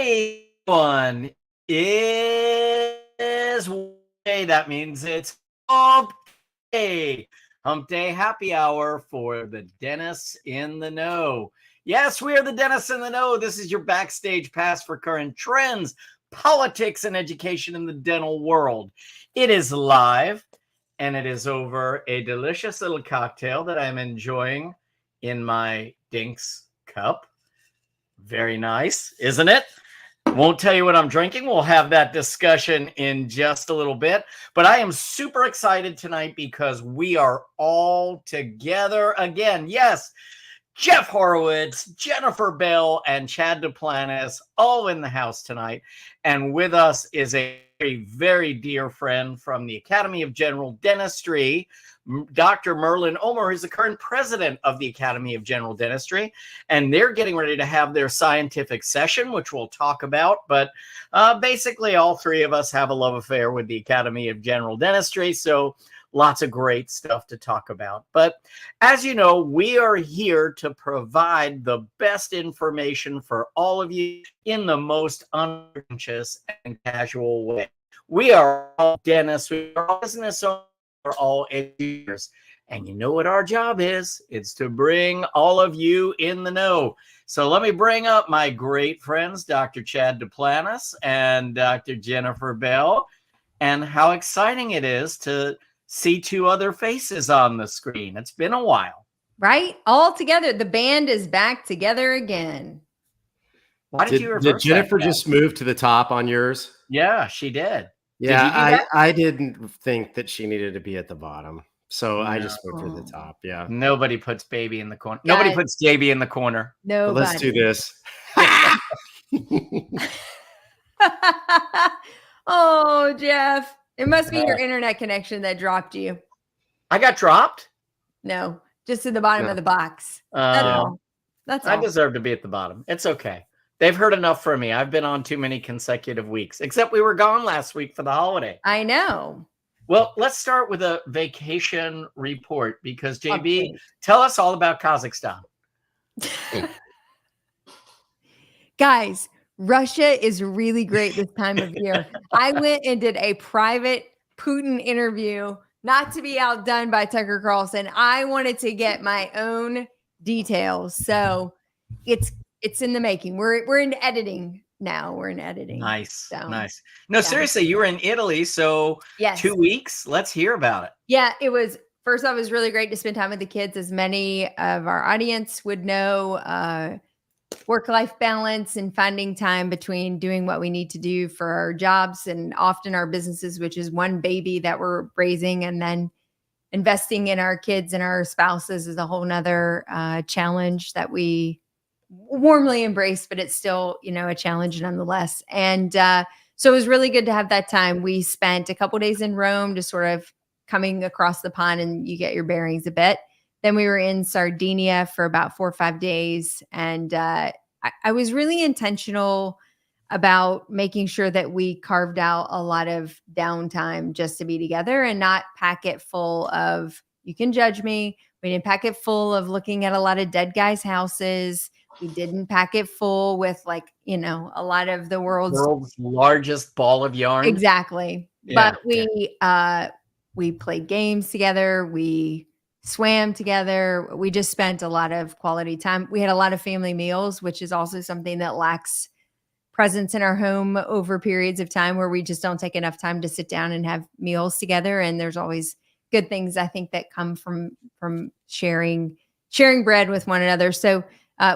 Today one is Wednesday. That means it's Hump Day. Humpday Happy Hour for the dentists in the know. Yes, we are the dentists in the know. This is your backstage pass for current trends, politics, and education in the dental world. It is live, and it is over a delicious little cocktail that I'm enjoying in my DINKs cup. Very nice, isn't it? Won't tell you what I'm drinking. We'll have that discussion in just a little bit. But I am super excited tonight because we are all together again. Yes, Jeff Horowitz, Jennifer Bell, and Chad Duplantis all in the house tonight. And with us is a very, very dear friend from the Academy of General Dentistry, Dr. Merlin Ohmer, who's the current president of the Academy of General Dentistry. And they're getting ready to have their scientific session, which we'll talk about. But basically, all three of us have a love affair with the Academy of General Dentistry. So lots of great stuff to talk about. But as you know, we are here to provide the best information for all of you in the most unpretentious and casual way. We are all dentists, we are all business owners, we're all educators. And you know what our job is? It's to bring all of you in the know. So let me bring up my great friends, Dr. Chad Duplantis and Dr. Jennifer Bell, and how exciting it is to see two other faces on the screen. It's been a while. Right? All together. The band is back together again. Why did you reverse Did Jennifer just move to the top on yours? Yeah, she did. Yeah, I didn't think that she needed to be at the bottom. So I just moved to the top. Yeah. Nobody puts baby in the corner. Nobody puts JB in the corner. No. Let's do this. Oh, Jeff. It must be your internet connection that dropped you. I got dropped? No, just at the bottom of the box. That's all. That's all. I deserve to be at the bottom. It's okay. They've heard enough from me. I've been on too many consecutive weeks, except we were gone last week for the holiday. I know. Well, let's start with a vacation report because JB, tell us all about Kazakhstan. Guys, Russia is really great this time of year. I went and did a private Putin interview, not to be outdone by Tucker Carlson. I wanted to get my own details. So it's in the making. We're in editing now. We're in editing. Nice. So, nice. No, seriously, you were in Italy. So yes. 2 weeks. Let's hear about it. Yeah, it was. First off, it was really great to spend time with the kids. As many of our audience would know, work-life balance and finding time between doing what we need to do for our jobs and often our businesses, which is one baby that we're raising, and then investing in our kids and our spouses is a whole nother challenge that we warmly embrace, but it's still, a challenge nonetheless. And so it was really good to have that time. We spent a couple days in Rome, just sort of coming across the pond and you get your bearings a bit. Then we were in Sardinia for about 4 or 5 days. And I was really intentional about making sure that we carved out a lot of downtime just to be together and not pack it full of, you can judge me. We didn't pack it full of looking at a lot of dead guys' houses. We didn't pack it full with a lot of the world's largest ball of yarn. Exactly. Yeah, but we played games together. We swam together. We just spent a lot of quality time. We had a lot of family meals, which is also something that lacks presence in our home over periods of time where we just don't take enough time to sit down and have meals together. And there's always good things, I think, that come from sharing bread with one another. So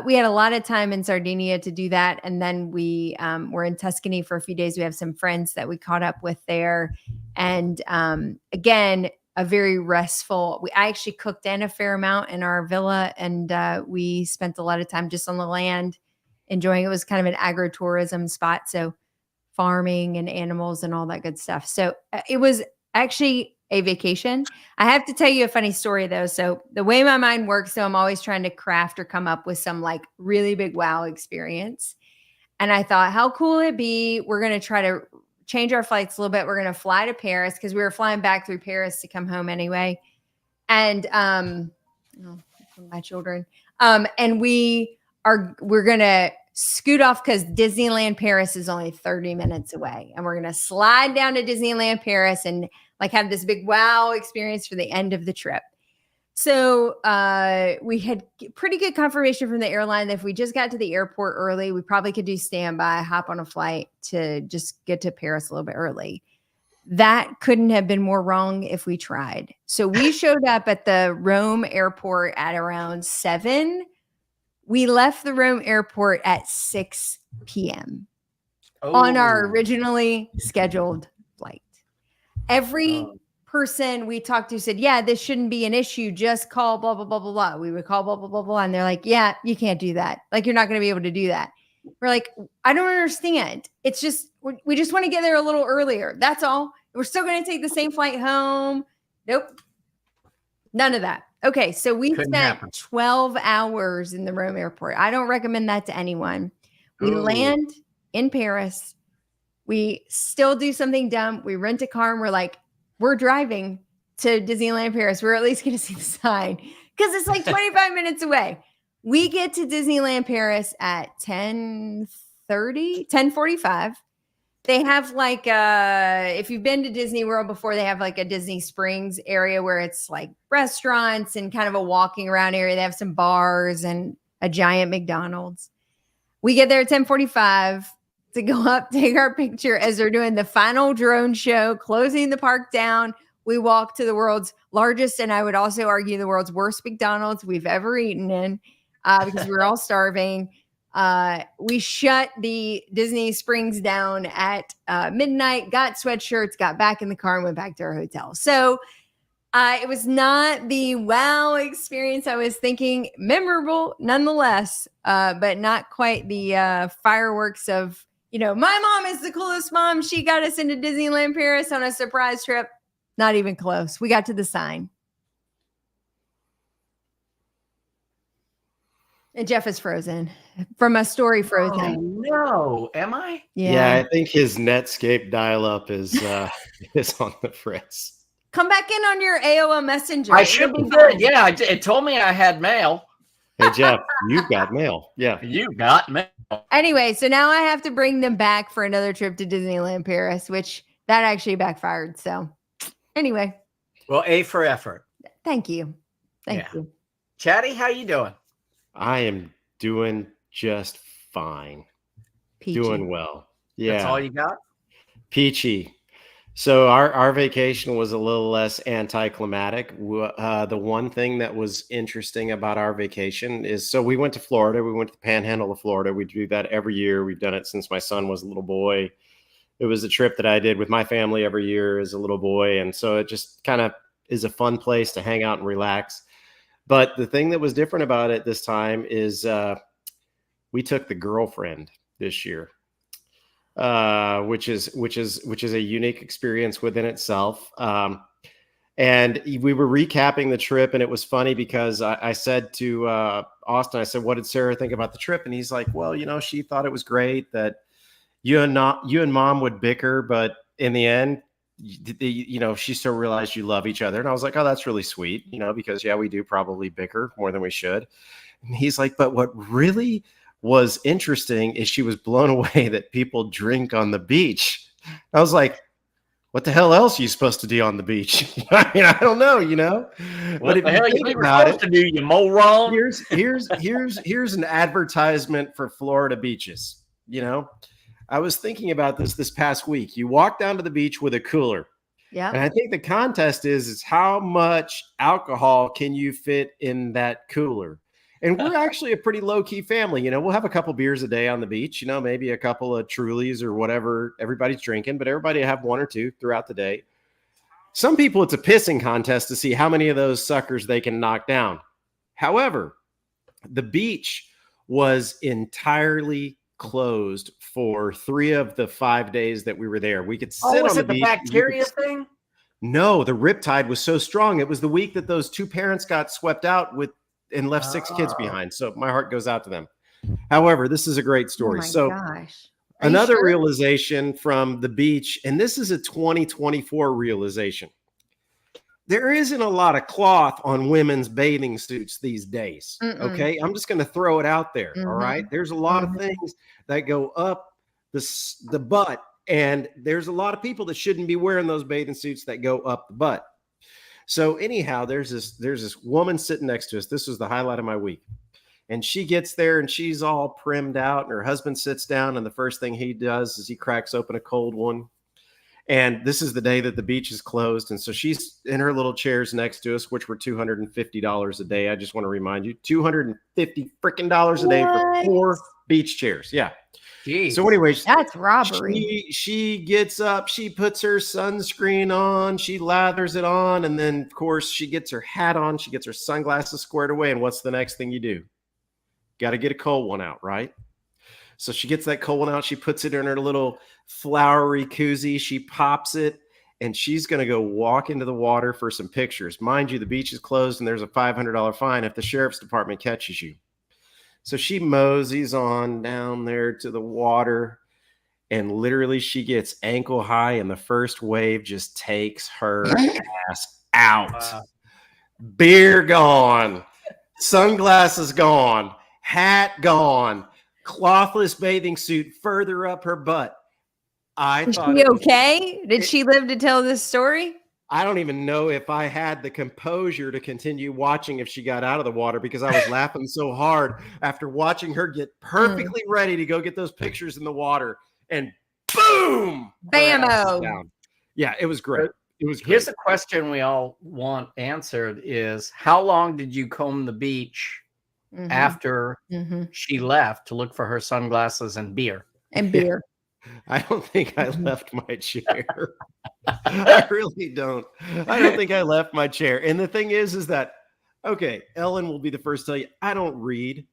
we had a lot of time in Sardinia to do that. And then we were in Tuscany for a few days. We have some friends that we caught up with there. And again, a very restful, I actually cooked in a fair amount in our villa, and we spent a lot of time just on the land enjoying. It was kind of an agritourism spot. So farming and animals and all that good stuff. So it was actually a vacation. I have to tell you a funny story though. So the way my mind works, so I'm always trying to craft or come up with some really big wow experience. And I thought, how cool would it be? We're going to try to change our flights a little bit. We're going to fly to Paris because we were flying back through Paris to come home anyway. And my children. And we're going to scoot off because Disneyland Paris is only 30 minutes away. And we're going to slide down to Disneyland Paris and like have this big wow experience for the end of the trip. So we had pretty good confirmation from the airline that if we just got to the airport early, we probably could do standby, hop on a flight to just get to Paris a little bit early. That couldn't have been more wrong if we tried. So we showed up at the Rome airport at around 7. We left the Rome airport at 6 p.m. on our originally scheduled flight. Every person we talked to said, yeah, this shouldn't be an issue. Just call blah, blah, blah, blah, blah. We would call blah, blah, blah, blah. And they're like, yeah, you can't do that. Like, you're not going to be able to do that. We're like, I don't understand. It's just, we just want to get there a little earlier. That's all. We're still going to take the same flight home. Nope. None of that. Okay. So we spent 12 hours in the Rome airport. I don't recommend that to anyone. We land in Paris. We still do something dumb. We rent a car and we're like, we're driving to Disneyland Paris. We're at least going to see the sign because it's like 25 minutes away. We get to Disneyland Paris at 10:45. They have like, if you've been to Disney World before, they have like a Disney Springs area where it's like restaurants and kind of a walking around area. They have some bars and a giant McDonald's. We get there at 10:45 to go up, take our picture as they're doing the final drone show, closing the park down. We walk to the world's largest, and I would also argue the world's worst McDonald's we've ever eaten in because we were all starving. We shut the Disney Springs down at midnight, got sweatshirts, got back in the car and went back to our hotel. So it was not the wow experience I was thinking. Memorable nonetheless, but not quite the fireworks of, you know, my mom is the coolest mom. She got us into Disneyland Paris on a surprise trip. Not even close. We got to the sign. And Jeff is frozen from a story Frozen. Oh, no. Am I? Yeah, I think his Netscape dial-up is is on the fritz. Come back in on your AOL Messenger. I should be good. Yeah, it told me I had mail. Hey, Jeff, you've got mail. Yeah. You got mail. Anyway, so now I have to bring them back for another trip to Disneyland Paris, which that actually backfired. So anyway. Well, A for effort. Thank you. Thank you. Chatty, how you doing? I am doing just fine. Peachy. Doing well. Yeah. That's all you got? Peachy. So our vacation was a little less anticlimactic. The one thing that was interesting about our vacation is, so we went to Florida. We went to the Panhandle of Florida. We do that every year. We've done it since my son was a little boy. It was a trip that I did with my family every year as a little boy. And so it just kind of is a fun place to hang out and relax. But the thing that was different about it this time is we took the girlfriend this year. Which is a unique experience within itself. And we were recapping the trip, and it was funny because I said to Austin, I said, "What did Sarah think about the trip?" And he's like, "Well, you know, she thought it was great that you and mom would bicker, but in the end, you know, she still realized you love each other." And I was like, "Oh, that's really sweet, you know, because yeah, we do probably bicker more than we should." And he's like, "But what really was interesting is she was blown away that people drink on the beach." I was like, what the hell else are you supposed to do on the beach? I mean, I don't know, you know. What the hell are you supposed to do, you moron? Here's an advertisement for Florida beaches. You know, I was thinking about this past week. You walk down to the beach with a cooler. Yeah. And I think the contest is how much alcohol can you fit in that cooler? And we're actually a pretty low-key family. You know, we'll have a couple beers a day on the beach, you know, maybe a couple of Trulies or whatever everybody's drinking, but everybody have one or two throughout the day. Some people, it's a pissing contest to see how many of those suckers they can knock down. However, the beach was entirely closed for 3 of the 5 days that we were there. We could sit on the beach. The bacteria thing? No, the riptide was so strong. It was the week that those 2 parents got swept out and left 6 kids behind. So my heart goes out to them. However, this is a great story. Gosh. Another realization from the beach, and this is a 2024 realization. there isn't a lot of cloth on women's bathing suits these days. Mm-mm. Okay. I'm just going to throw it out there. All right. Mhm. There's a lot of Mhm. things that go up the butt, and there's a lot of people that shouldn't be wearing those bathing suits that go up the butt. So anyhow, there's this woman sitting next to us. This was the highlight of my week. And she gets there and she's all primmed out, and her husband sits down, and the first thing he does is he cracks open a cold one. And this is the day that the beach is closed. And so she's in her little chairs next to us, which were $250 a day. I just want to remind you, $250 freaking dollars a day for What? 4 beach chairs. Yeah. Jeez. So anyways, That's robbery. she gets up, she puts her sunscreen on, she lathers it on, and then of course she gets her hat on, she gets her sunglasses squared away. And what's the next thing you do? Got to get a cold one out, right? So she gets that cold one out, she puts it in her little flowery koozie, she pops it, and she's going to go walk into the water for some pictures. Mind you, the beach is closed and there's a $500 fine if the sheriff's department catches you. So she moseys on down there to the water, and literally she gets ankle high, and the first wave just takes her ass out. Wow. Beer gone, sunglasses gone, hat gone, clothless bathing suit further up her butt. I Is thought she it was- okay? Did she live to tell this story? I don't even know if I had the composure to continue watching if she got out of the water, because I was laughing so hard after watching her get perfectly ready to go get those pictures in the water, and boom, her ass is Bammo. down. Yeah, it was great. It was great. Here's a question we all want answered is, how long did you comb the beach Mhm. after Mhm. she left to look for her sunglasses and beer? And beer. I don't think I left my chair. I really don't. I don't think I left my chair. And the thing is that, okay, Ellen will be the first to tell you, I don't read.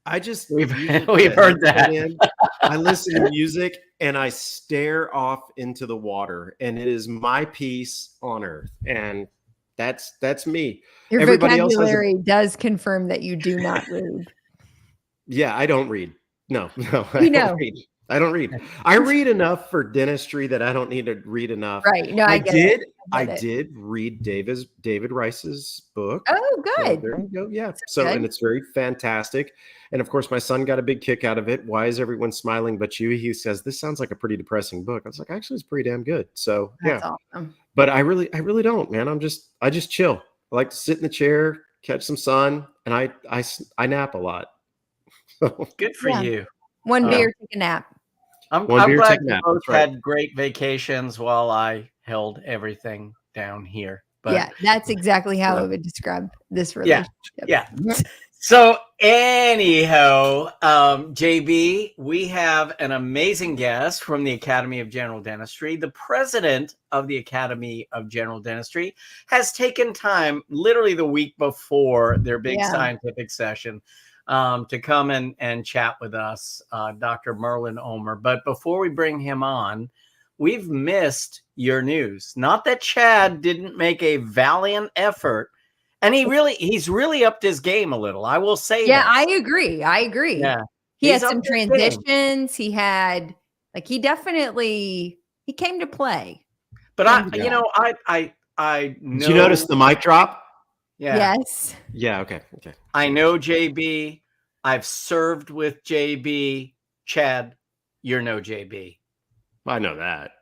I just We've usually put we've a heard headset that. in, I listen to music and I stare off into the water, and it is my peace on earth. And that's me. Your Everybody else has a- vocabulary does confirm that you do not read. Yeah, I don't read. No, I We don't know. read. I don't read. I read enough for dentistry that I don't need to read enough. Right. No, I I get it. I get it. did read David Rice's book. Oh, So good. there you go. Yeah. So, good. and it's very fantastic. And of course, my son got a big kick out of it. Why is everyone smiling but you? He says, this sounds like a pretty depressing book. I was like, actually, it's pretty damn good. So That's yeah. awesome. But I really don't, man. I just chill. I like to sit in the chair, catch some sun, and I nap a lot. So, Good for Yeah. you. One Yeah. beer, take a nap. I'm One beer, glad take a you nap. both That's right. had great vacations while I held everything down here. But Yeah, that's exactly how Yeah. I would describe this Yeah. relationship. yeah. So anyhow, JB, we have an amazing guest from the Academy of General Dentistry. The president of the Academy of General Dentistry has taken time, literally the week before their big Yeah. scientific session, to come and chat with us, Dr. Merlin Ohmer. But before we bring him on, we've missed your news. Not that Chad didn't make a valiant effort, and he's really upped his game a little. I will say Yeah, that. I agree. Yeah. He had He's some upped his game. transitions. He had he came to play. But Yeah. I know. Did you notice the mic drop? Yeah. Yes. Yeah. Okay. I know JB. I've served with JB. Chad, you're no JB. I know that.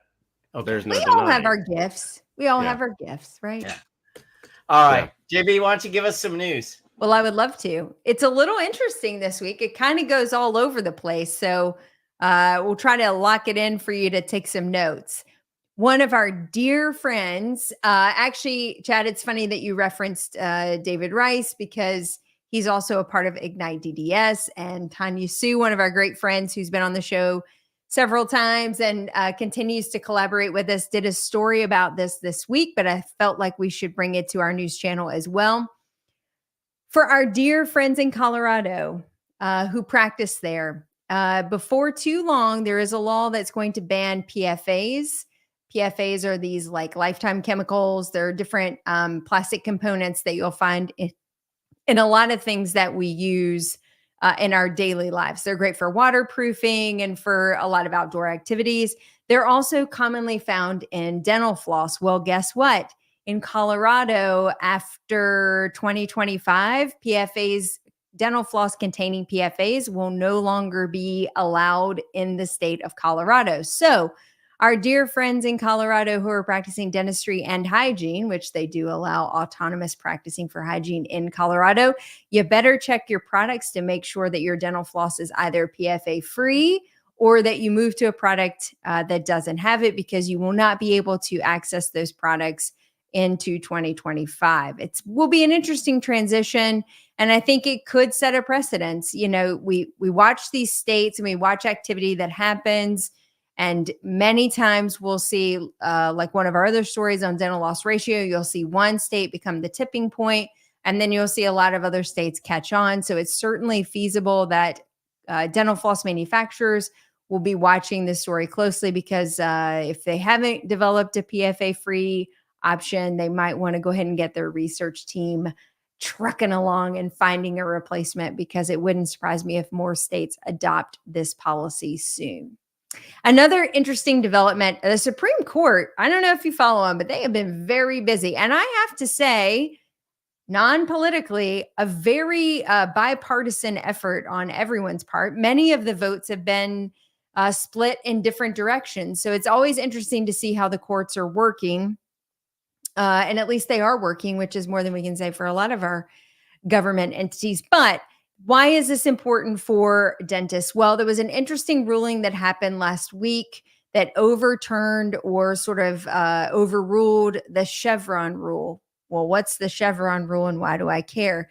Okay. There's no We all have denying. our gifts. We all Yeah. have our gifts, right? Yeah. All right. JB, why don't you give us some news? Well, I would love to. It's a little interesting this week. It kind of goes all over the place. So we'll try to lock it in for you to take some notes. One of our dear friends, actually, Chad, it's funny that you referenced David Rice, because he's also a part of Ignite DDS, and Tanya Sue, one of our great friends who's been on the show several times and continues to collaborate with us, did a story about this week, but I felt like we should bring it to our news channel as well. For our dear friends in Colorado who practice there, before too long, there is a law that's going to ban PFAs. PFAs are these like lifetime chemicals. They're different plastic components that you'll find in a lot of things that we use in our daily lives. They're great for waterproofing and for a lot of outdoor activities. They're also commonly found in dental floss. Well, guess what? in Colorado after 2025, PFAs, dental floss containing PFAs, will no longer be allowed in the state of Colorado. So our dear friends in Colorado who are practicing dentistry and hygiene, which they do allow autonomous practicing for hygiene in Colorado, you better check your products to make sure that your dental floss is either PFA free or that you move to a product that doesn't have it, because you will not be able to access those products into 2025. It will be an interesting transition, and I think it could set a precedence. You know, we watch these states and we watch activity that happens, and many times we'll see, like one of our other stories on dental loss ratio, you'll see one state become the tipping point, and then you'll see a lot of other states catch on. So it's certainly feasible that dental floss manufacturers will be watching this story closely, because if they haven't developed a PFA-free option, they might want to go ahead and get their research team trucking along and finding a replacement, because it wouldn't surprise me if more states adopt this policy soon. Another interesting development, the Supreme Court, I don't know if you follow them, but they have been very busy. And I have to say, non-politically, a very bipartisan effort on everyone's part. Many of the votes have been split in different directions. So it's always interesting to see how the courts are working. And at least they are working, which is more than we can say for a lot of our government entities. But why is this important for dentists? Well, there was an interesting ruling that happened last week that overturned or sort of overruled the Chevron rule. Well, what's the Chevron rule and why do I care?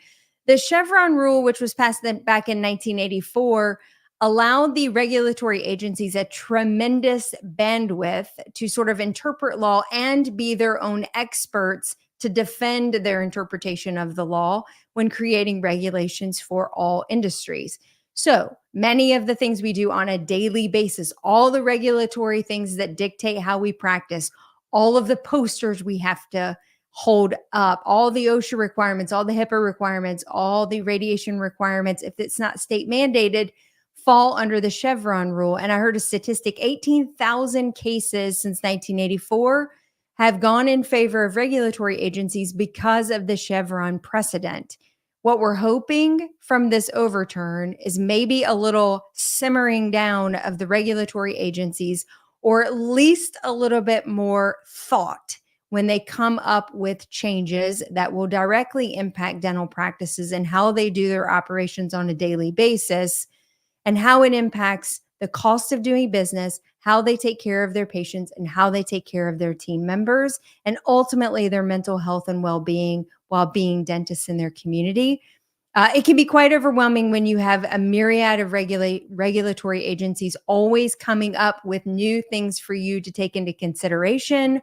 The Chevron rule, which was passed back in 1984, allowed the regulatory agencies a tremendous bandwidth to sort of interpret law and be their own experts to defend their interpretation of the law when creating regulations for all industries. So many of the things we do on a daily basis, all the regulatory things that dictate how we practice, all of the posters we have to hold up, all the OSHA requirements, all the HIPAA requirements, all the radiation requirements, if it's not state mandated, fall under the Chevron rule. And I heard a statistic, 18,000 cases since 1984 have gone in favor of regulatory agencies because of the Chevron precedent. What we're hoping from this overturn is maybe a little simmering down of the regulatory agencies, or at least a little bit more thought when they come up with changes that will directly impact dental practices and how they do their operations on a daily basis, and how it impacts the cost of doing business, how they take care of their patients, and how they take care of their team members, and ultimately their mental health and well-being while being dentists in their community. It can be quite overwhelming when you have a myriad of regulatory agencies always coming up with new things for you to take into consideration.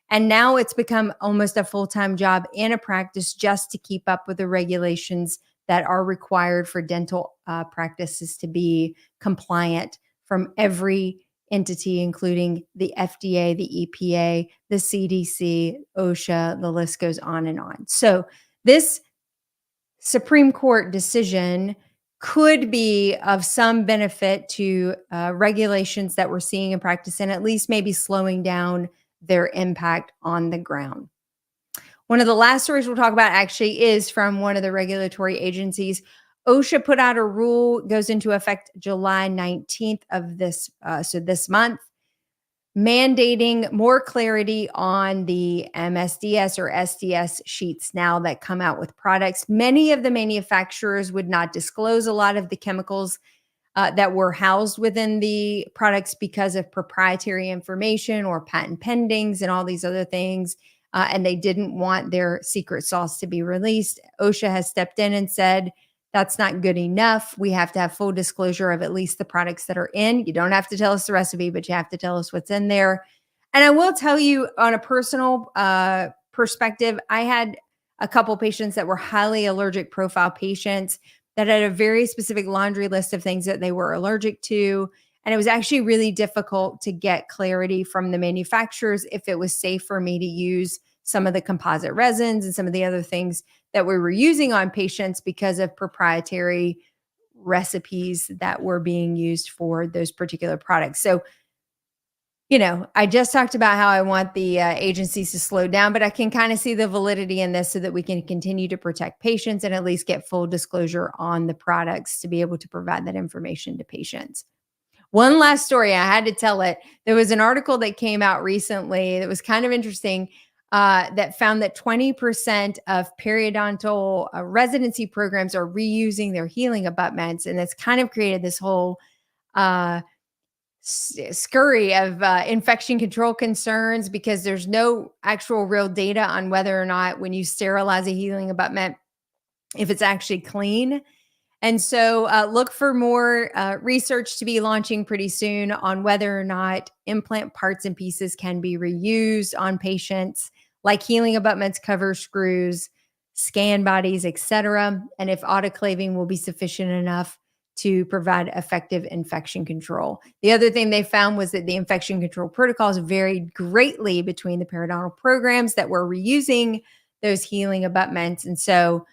And now it's become almost a full-time job in a practice just to keep up with the regulations that are required for dental practices to be compliant from every entity, including the FDA, the EPA, the CDC, OSHA, the list goes on and on. So this Supreme Court decision could be of some benefit to regulations that we're seeing in practice, and at least maybe slowing down their impact on the ground. One of the last stories we'll talk about actually is from one of the regulatory agencies. OSHA put out a rule, goes into effect July 19th of this month, mandating more clarity on the MSDS or SDS sheets now that come out with products. Many of the manufacturers would not disclose a lot of the chemicals that were housed within the products because of proprietary information or patent pendings and all these other things. And they didn't want their secret sauce to be released. OSHA has stepped in and said, that's not good enough. We have to have full disclosure of at least the products that are in. You don't have to tell us the recipe, but you have to tell us what's in there. And I will tell you on a personal perspective, I had a couple patients that were highly allergic profile patients that had a very specific laundry list of things that they were allergic to. And it was actually really difficult to get clarity from the manufacturers if it was safe for me to use some of the composite resins and some of the other things that we were using on patients because of proprietary recipes that were being used for those particular products. So I just talked about how I want the agencies to slow down, but I can kind of see the validity in this so that we can continue to protect patients and at least get full disclosure on the products to be able to provide that information to patients. One last story, I had to tell it. There was an article that came out recently that was kind of interesting that found that 20% of periodontal residency programs are reusing their healing abutments. And it's kind of created this whole scurry of infection control concerns because there's no actual real data on whether or not when you sterilize a healing abutment, if it's actually clean. And so look for more research to be launching pretty soon on whether or not implant parts and pieces can be reused on patients, like healing abutments, cover screws, scan bodies, etc. And if autoclaving will be sufficient enough to provide effective infection control. The other thing they found was that the infection control protocols varied greatly between the periodontal programs that were reusing those healing abutments. And so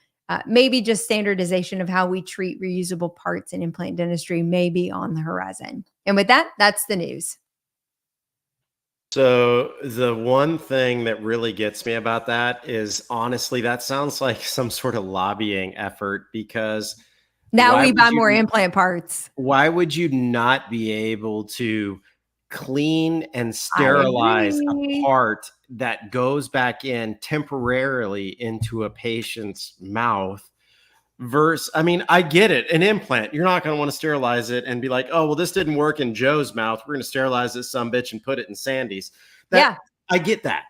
maybe just standardization of how we treat reusable parts in implant dentistry may be on the horizon. And with that, that's the news. So the one thing that really gets me about that is, honestly, that sounds like some sort of lobbying effort, because now we buy more implant parts. Why would you not be able to clean and sterilize a part that goes back in temporarily into a patient's mouth? I get it. An implant, you're not going to want to sterilize it and be like, oh, well, this didn't work in Joe's mouth, we're going to sterilize this sumbitch and put it in Sandy's. I get that.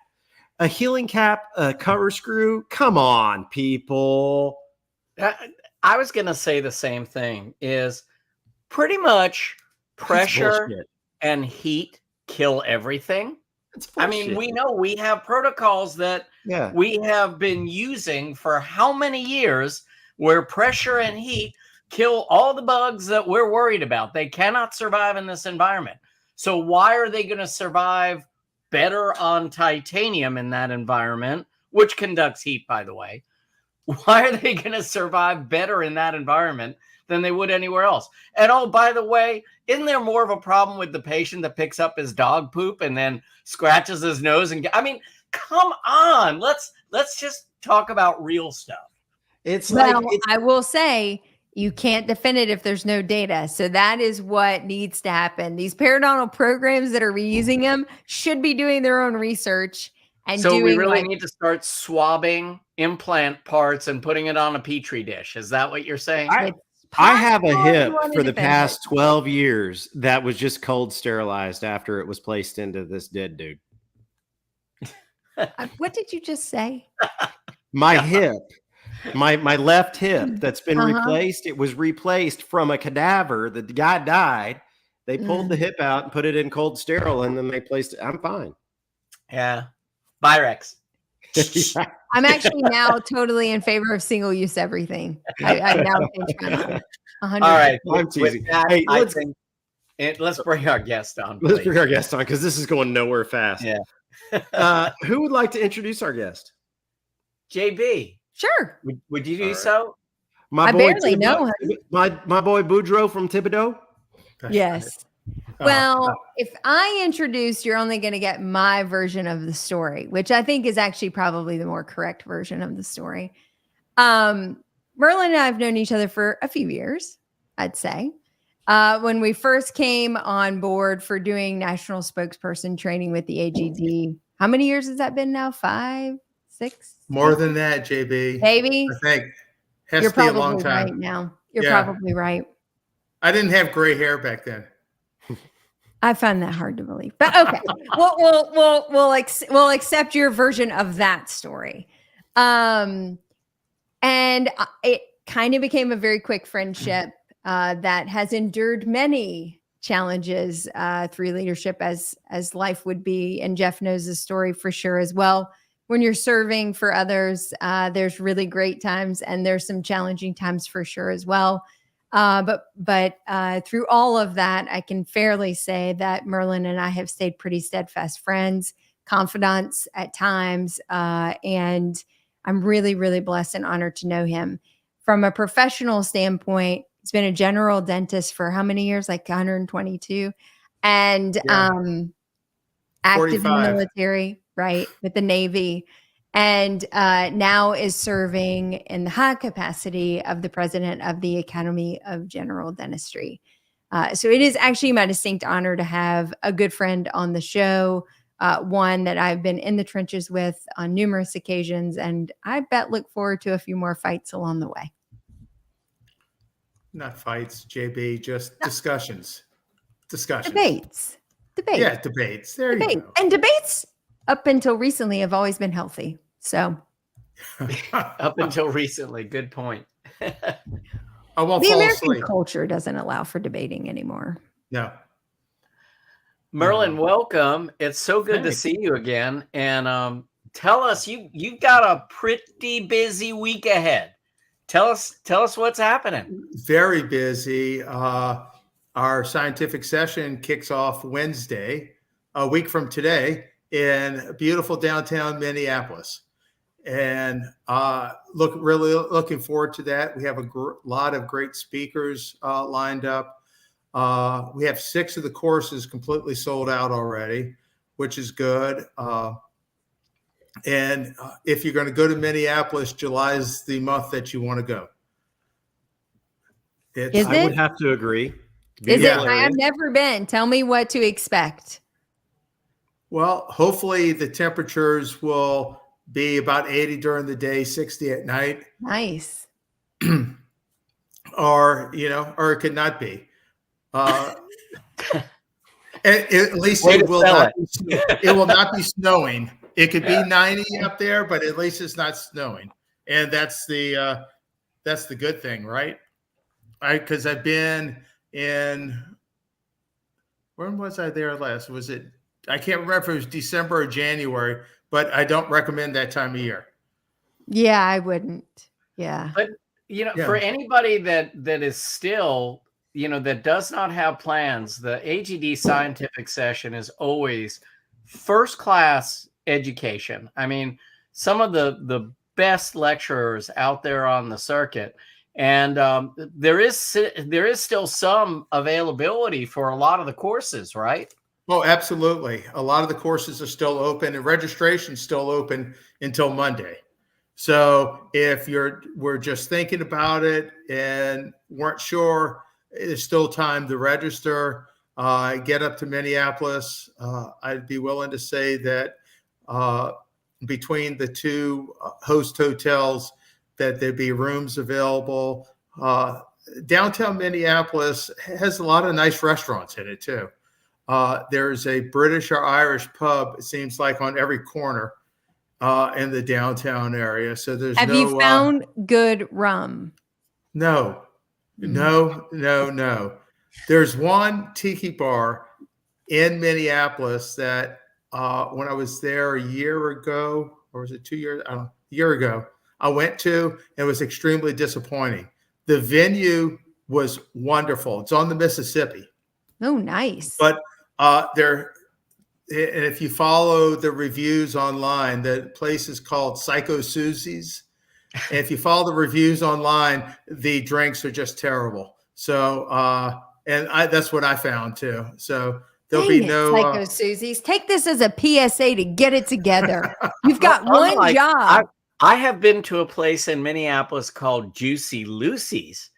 A healing cap, a cover screw, come on, people. I was going to say the same thing. Is pretty much pressure and heat kill everything. I mean, we know we have protocols that we have been using for how many years where pressure and heat kill all the bugs that we're worried about. They cannot survive in this environment. So why are they going to survive better on titanium in that environment, which conducts heat, by the way? Why are they going to survive better in that environment than they would anywhere else? And oh, by the way, isn't there more of a problem with the patient that picks up his dog poop and then scratches his nose? And I mean, come on, let's just talk about real stuff. I will say you can't defend it if there's no data. So that is what needs to happen. These periodontal programs that are reusing them should be doing their own research. And so we really need to start swabbing implant parts and putting it on a Petri dish. Is that what you're saying? I have a hip for the past 12 years that was just cold sterilized after it was placed into this dead dude. What did you just say? My hip, my left hip that's been replaced. It was replaced from a cadaver. The guy died. They pulled the hip out and put it in cold sterile, and then they placed it. I'm fine. Yeah. Byrex. I'm actually now totally in favor of single-use everything. I now changed my mind. All right. I'm teasing. Hey, let's bring our guest on. Let's bring our guest on, because this is going nowhere fast. Yeah. Who would like to introduce our guest? JB. Sure. Would you do so? I barely know him. My boy Boudreaux from Thibodeau. Yes. Well, if I introduce, you're only going to get my version of the story, which I think is actually probably the more correct version of the story. Merlin and I have known each other for a few years, I'd say. When we first came on board for doing national spokesperson training with the AGD, how many years has that been now? 5, 6? More than that, JB. Maybe. I think. Has You're to be a probably long time. right now. You're probably right. I didn't have gray hair back then. I find that hard to believe, but okay. We'll accept your version of that story. And it kind of became a very quick friendship that has endured many challenges through leadership, as life would be. And Jeff knows the story for sure as well. When you're serving for others, there's really great times, and there's some challenging times for sure as well. But through all of that, I can fairly say that Merlin and I have stayed pretty steadfast friends, confidants at times. And I'm really, really blessed and honored to know him. From a professional standpoint, he's been a general dentist for how many years? Like 122. And active in the 45. military, right, with the Navy, and now is serving in the high capacity of the president of the Academy of General Dentistry. So it is actually my distinct honor to have a good friend on the show, one that I've been in the trenches with on numerous occasions, and I bet look forward to a few more fights along the way. Not fights, JB, just No. discussions. Discussions. Debates. Yeah, debates. There you go. And debates up until recently have always been healthy. So Up until recently. Good point. I won't the fall American asleep. culture doesn't allow for debating anymore. No. Merlin, welcome. It's so good to Thanks. see you again. And tell us, you've got a pretty busy week ahead. Tell us what's happening. Very busy. Our scientific session kicks off Wednesday, a week from today, in beautiful downtown Minneapolis. And really looking forward to that. We have a lot of great speakers lined up. We have 6 of the courses completely sold out already, which is good. And if you're going to go to Minneapolis, July is the month that you want to go. Is I would it? have to agree. Is it? Yeah. I have never been. Tell me what to expect. Well, hopefully the temperatures will be about 80 during the day, 60 at night, Nice. or it could not be. At least Way it to will sell not. It will not be snowing. It could be 90 up there, but at least it's not snowing, and that's the good thing, right? Because I've been in. When was I there last? Was it? I can't remember if it was December or January, but I don't recommend that time of year. Yeah, I wouldn't. Yeah. But Yeah. for anybody that is still, that does not have plans, the AGD scientific session is always first class education. I mean, some of the best lecturers out there on the circuit, and there is still some availability for a lot of the courses, right? Oh, absolutely. A lot of the courses are still open, and registration is still open until Monday. So if we're just thinking about it and weren't sure, there's still time to register. Get up to Minneapolis. I'd be willing to say that between the 2 host hotels, that there'd be rooms available. Downtown Minneapolis has a lot of nice restaurants in it too. There's a British or Irish pub, it seems like, on every corner in the downtown area. So there's Have you found good rum? No. There's one tiki bar in Minneapolis that when I was there a year ago, or was it 2 years? I don't know, a year ago, I went to, and it was extremely disappointing. The venue was wonderful. It's on the Mississippi. Oh, nice. But and if you follow the reviews online, the place is called Psycho Susie's. And if you follow the reviews online, the drinks are just terrible. So, that's what I found too. So there'll be no Psycho Susie's. Take this as a PSA to get it together. You've got one job. I have been to a place in Minneapolis called Juicy Lucy's,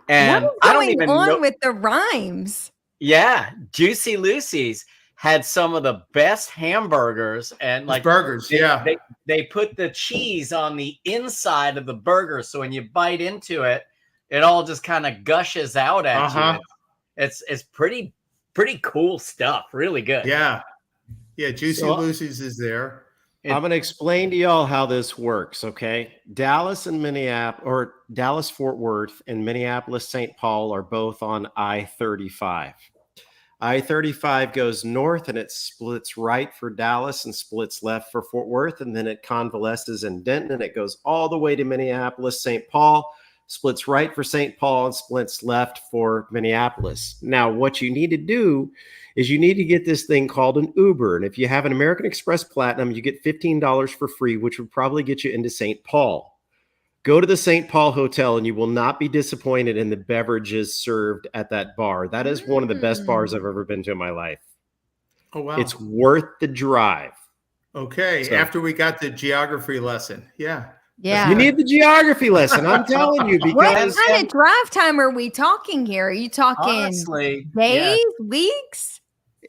and what is I don't going even on know with the rhymes? Yeah, Juicy Lucy's had some of the best hamburgers, and like burgers. They put the cheese on the inside of the burger, so when you bite into it, it all just kind of gushes out at you. It's pretty cool stuff. Really good. Yeah. Juicy Lucy's is there. I'm going to explain to y'all how this works. Okay. Dallas and Minneapolis, or Dallas, Fort Worth and Minneapolis, St. Paul are both on I-35. I-35 goes north and it splits right for Dallas and splits left for Fort Worth. And then it convalesces in Denton and it goes all the way to Minneapolis, St. Paul, splits right for St. Paul and splits left for Minneapolis. Now, what you need to do is you need to get this thing called an Uber. And if you have an American Express Platinum, you get $15 for free, which would probably get you into St. Paul. Go to the St. Paul Hotel and you will not be disappointed in the beverages served at that bar. That is one of the best bars I've ever been to in my life. Oh, wow. It's worth the drive. Okay. So- After we got the geography lesson. Yeah. Yeah. You need the geography lesson. I'm telling you, What because kind of drive time are we talking here? Are you talking Honestly, days, yeah. weeks?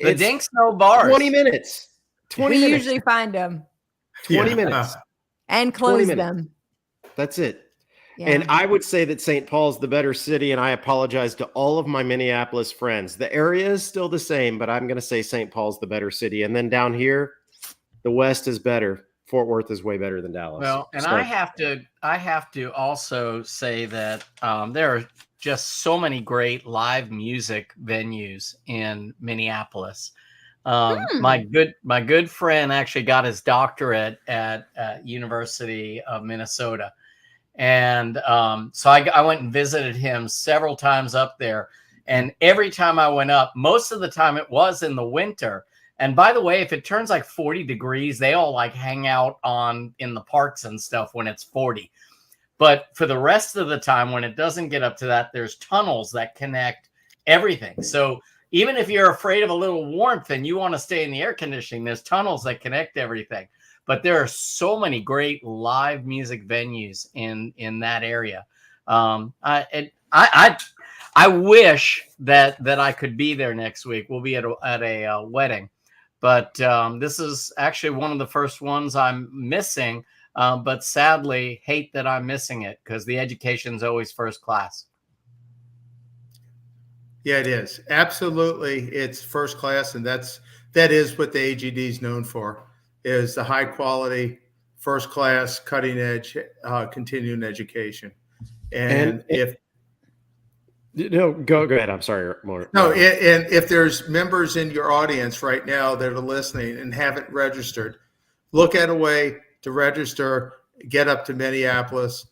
The it's dinks know bars. 20 minutes. 20 We minutes. usually find them 20 Yeah. minutes. and 20 close minutes. them. That's it. Yeah. And I would say that St. Paul's the better city, and I apologize to all of my Minneapolis friends. The area is still the same, but I'm going to say St. Paul's the better city. And then down here, the West is better. Fort Worth is way better than Dallas. Well, and So- I have to also say that there are just so many great live music venues in Minneapolis. My good friend actually got his doctorate at University of Minnesota, and so I went and visited him several times up there. And every time I went up, most of the time it was in the winter. And by the way, if it turns like 40 degrees, they all like hang out in the parks and stuff when it's 40. But for the rest of the time, when it doesn't get up to that, there's tunnels that connect everything. So even if you're afraid of a little warmth and you want to stay in the air conditioning, there's tunnels that connect everything. But there are so many great live music venues in that area. I wish that I could be there next week. We'll be at a wedding. But this is actually one of the first ones I'm missing, but sadly hate that I'm missing it because the education's always first class. Yeah, it is. Absolutely. It's first class. And that is what the AGD is known for, is the high quality, first class, cutting edge, continuing education. And if No, go ahead. I'm sorry. More. No, and if there's members in your audience right now that are listening and haven't registered, look at a way to register, get up to Minneapolis.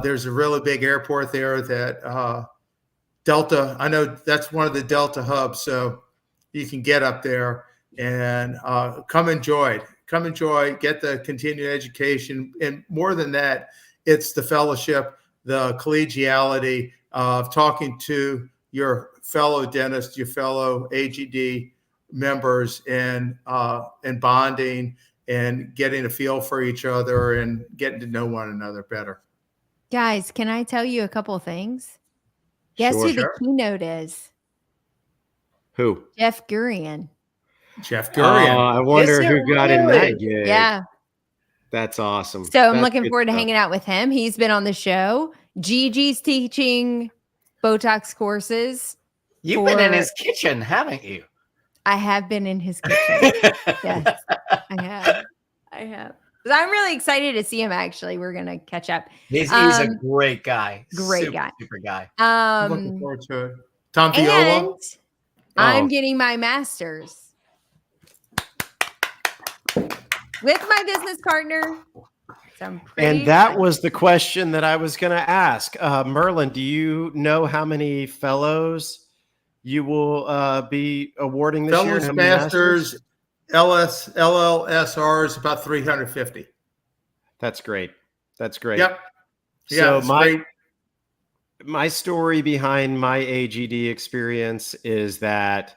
There's a really big airport there that Delta, I know that's one of the Delta hubs, so you can get up there and come enjoy, get the continuing education. And more than that, it's the fellowship, the collegiality of talking to your fellow dentists, your fellow AGD members, and bonding and getting a feel for each other and getting to know one another better. Guys, can I tell you a couple things? Guess Sure. who the keynote is? Who? Jeff Gurian. Jeff Gurian. I wonder Is it who got in really? that gig. Yeah. That's awesome. So I'm That's looking good forward to stuff. hanging out with him. He's been on the show. Gigi's teaching Botox courses. You've been in his kitchen, haven't you? I have been in his kitchen. Yes, I have. But I'm really excited to see him, actually. We're going to catch up. He's a great guy. Great guy. Super guy. I'm looking forward to it. Tom Viola. And I'm getting my master's with my business partner. So I'm pretty And that excited. was the question that I was going to ask. Merlin, do you know how many fellows you will be awarding this year? Fellows How many Masters, LLSR is about 350. That's great. That's great. Yep. So Yeah, great. my story behind my AGD experience is that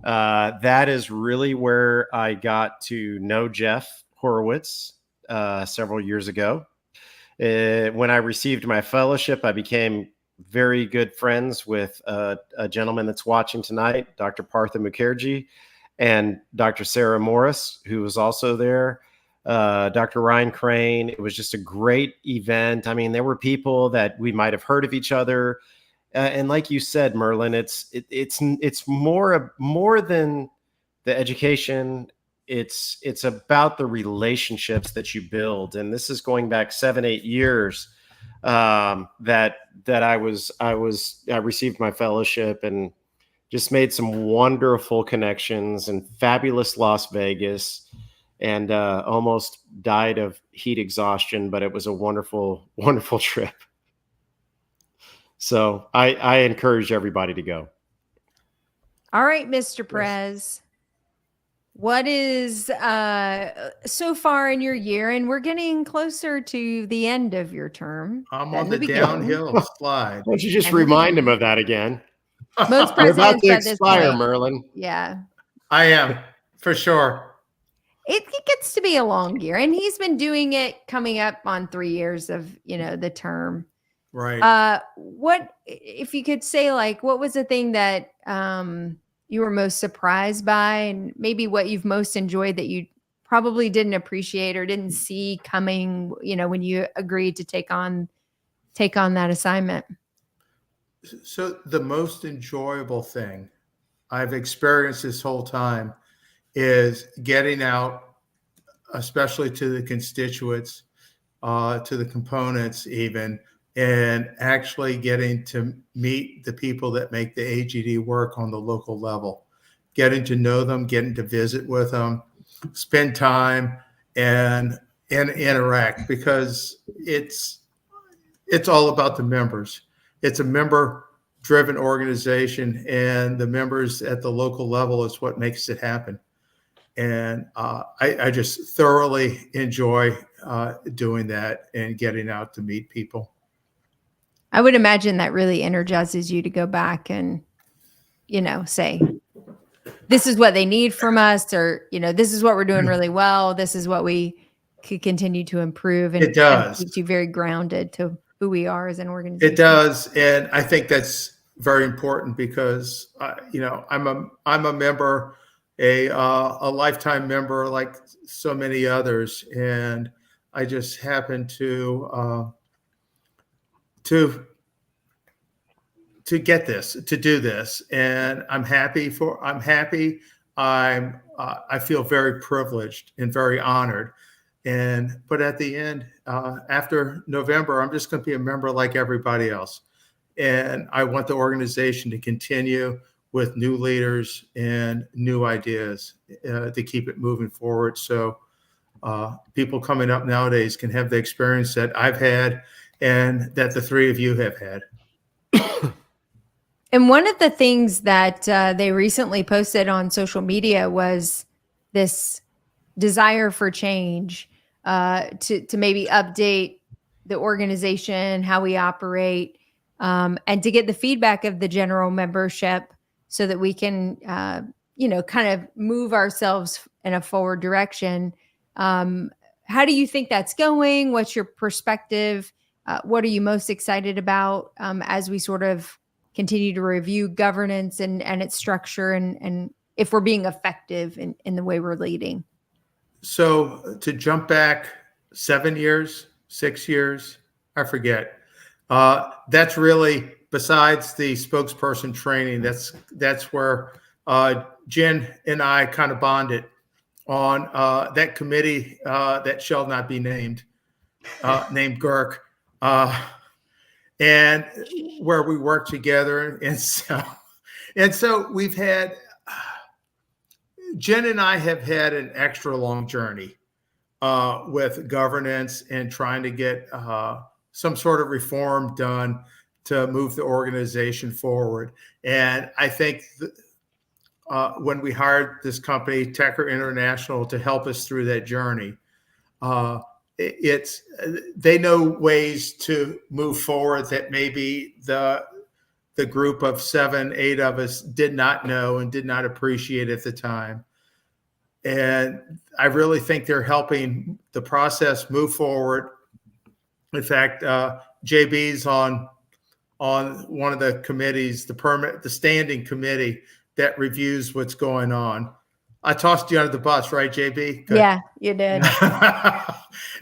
that is really where I got to know Jeff Horowitz several years ago. When I received my fellowship, I became very good friends with a gentleman that's watching tonight, Dr. Partha Mukherjee, and Dr. Sarah Morris, who was also there. Dr. Ryan Crane. It was just a great event. I mean, there were people that we might have heard of each other. And like you said, Merlin, it's more than the education. It's about the relationships that you build. And this is going back 7-8 years that I received my fellowship and just made some wonderful connections in fabulous Las Vegas. And almost died of heat exhaustion, but it was a wonderful, wonderful trip. So I encourage everybody to go. All right, Mr. Perez. What is so far in your year, and we're getting closer to the end of your term. I'm on the downhill slide. Why don't you just remind him of that again? Most You're about presidents to at this expire, point. Merlin. Yeah. I am. For sure. It gets to be a long year, and he's been doing it coming up on 3 years of, the term. Right. What, if you could say, like, what was the thing that you were most surprised by, and maybe what you've most enjoyed that you probably didn't appreciate or didn't see coming, when you agreed to take on that assignment? So the most enjoyable thing I've experienced this whole time is getting out, especially to the constituents, to the components even, and actually getting to meet the people that make the AGD work on the local level, getting to know them, getting to visit with them, spend time and interact, because it's all about the members. It's a member driven organization, and the members at the local level is what makes it happen. And I just thoroughly enjoy doing that and getting out to meet people. I would imagine that really energizes you to go back and, say, this is what they need from us, or, this is what we're doing really well. This is what we could continue to improve. And It does. Keeps you very grounded to who we are as an organization. It does. And I think that's very important, because, I'm a member, a lifetime member, like so many others. And I just happen to get this, to do this. And I'm happy. I feel very privileged and very honored. But at the end, after November, I'm just going to be a member like everybody else. And I want the organization to continue with new leaders and new ideas to keep it moving forward. So people coming up nowadays can have the experience that I've had and that the three of you have had. And one of the things that they recently posted on social media was this desire for change, to maybe update the organization, how we operate, and to get the feedback of the general membership so that we can, kind of move ourselves in a forward direction. How do you think that's going? What's your perspective? What are you most excited about as we sort of continue to review governance and its structure, and if we're being effective in the way we're leading? So to jump back 7 years, 6 years, I forget. That's really, besides the spokesperson training, that's where Jen and I kind of bonded on that committee that shall not be named, named GERC, and where we work together. And so we've had, Jen and I have had an extra long journey with governance and trying to get some sort of reform done to move the organization forward. And I think when we hired this company, Tecker International, to help us through that journey, they know ways to move forward that maybe the group of 7, 8 of us did not know and did not appreciate at the time. And I really think they're helping the process move forward. In fact, JB's on one of the committees, the standing committee that reviews what's going on. I tossed you under the bus, right, JB? Good. Yeah, you did.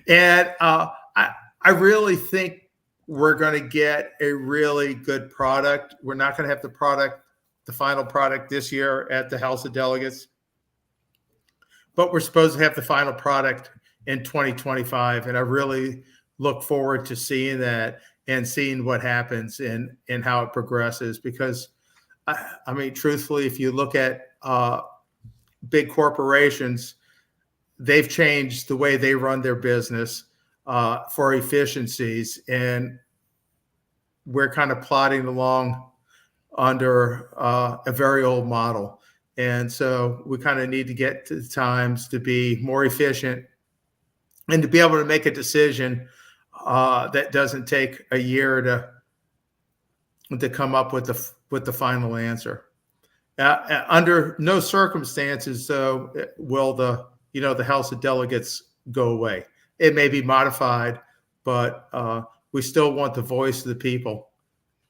And I really think we're going to get a really good product. We're not going to have the final product this year at the House of Delegates, but we're supposed to have the final product in 2025. And I really look forward to seeing that and seeing what happens and how it progresses. Because, I mean, truthfully, if you look at big corporations, they've changed the way they run their business for efficiencies. And we're kind of plodding along under a very old model. And so we kind of need to get to the times to be more efficient and to be able to make a decision that doesn't take a year to come up with the final answer. under no circumstances will the House of Delegates go away. It may be modified, but we still want the voice of the people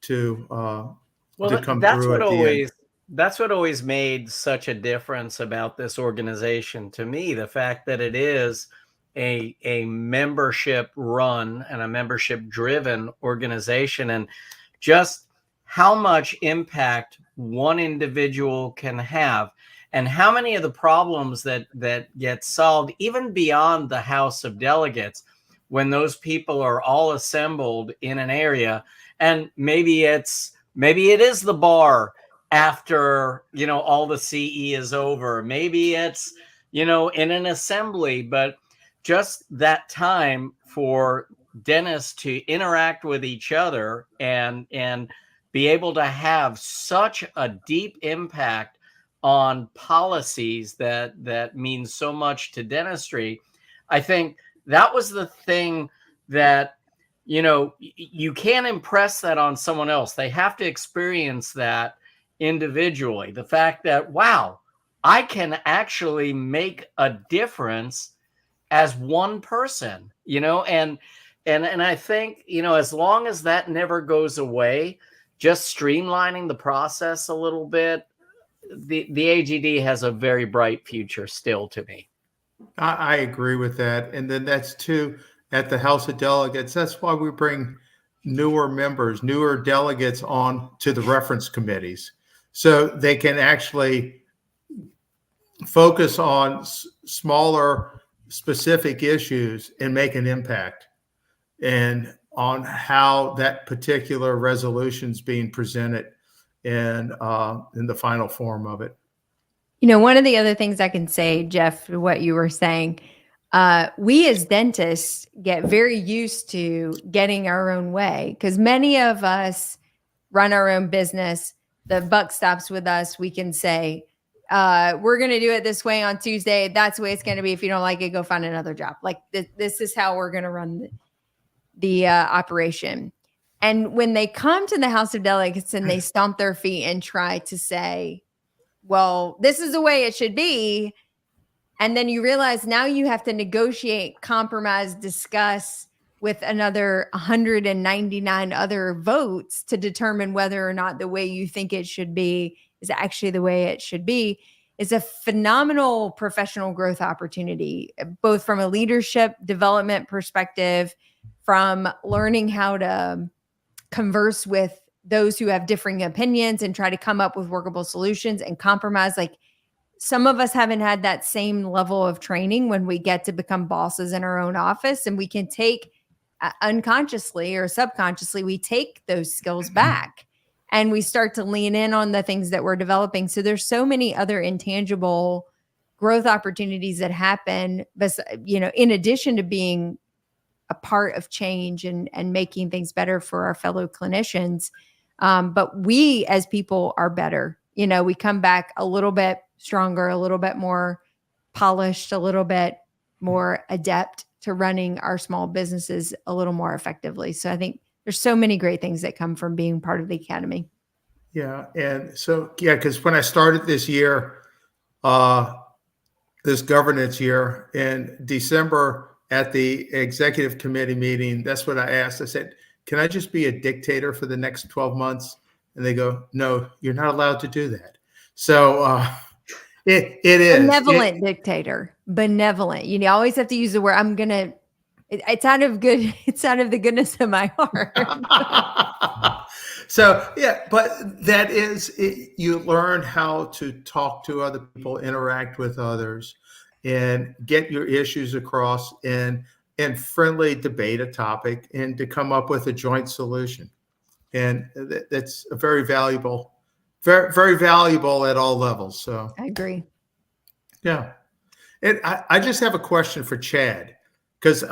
to come through at the end. That's what always made such a difference about this organization to me. The fact that it is a membership run and a membership driven organization, and just how much impact one individual can have, and how many of the problems that get solved even beyond the House of Delegates, when those people are all assembled in an area. And maybe it is the bar after, all the CE is over. Maybe it's, in an assembly, but just that time for dentists to interact with each other and be able to have such a deep impact on policies that mean so much to dentistry. I think that was the thing that, you can't impress that on someone else. They have to experience that individually. The fact that, wow, I can actually make a difference as one person, and I think, as long as that never goes away, just streamlining the process a little bit, the AGD has a very bright future still to me. I agree with that. And then that's too, at the House of Delegates, that's why we bring newer members, newer delegates on to the reference committees, so they can actually focus on smaller specific issues and make an impact, and on how that particular resolution is being presented in the final form of it. One of the other things I can say, Jeff, what you were saying, we as dentists get very used to getting our own way, because many of us run our own business. The buck stops with us. We can say, we're going to do it this way on Tuesday. That's the way it's going to be. If you don't like it, go find another job. Like this is how we're going to run the operation. And when they come to the House of Delegates and they stomp their feet and try to say, well, this is the way it should be, and then you realize now you have to negotiate, compromise, discuss with another 199 other votes to determine whether or not the way you think it should be is actually the way it should be, is a phenomenal professional growth opportunity, both from a leadership development perspective, from learning how to converse with those who have differing opinions and try to come up with workable solutions and compromise. Like, some of us haven't had that same level of training when we get to become bosses in our own office, and we can take unconsciously or subconsciously, we take those skills back and we start to lean in on the things that we're developing. So there's so many other intangible growth opportunities that happen, but, in addition to being a part of change and making things better for our fellow clinicians. But we as people are better. We come back a little bit stronger, a little bit more polished, a little bit more adept to running our small businesses a little more effectively. So I think there's so many great things that come from being part of the Academy. Yeah. And so, because when I started this year, this governance year in December at the executive committee meeting, that's what I asked. I said, can I just be a dictator for the next 12 months? And they go, no, you're not allowed to do that. So it is benevolent dictator, benevolent. You always have to use the word. It's out of the goodness of my heart. So, yeah, but that is, you learn how to talk to other people, interact with others, and get your issues across, and friendly debate a topic and to come up with a joint solution. And that's a very valuable, very, very valuable at all levels. So I agree. Yeah. And I just have a question for Chad, because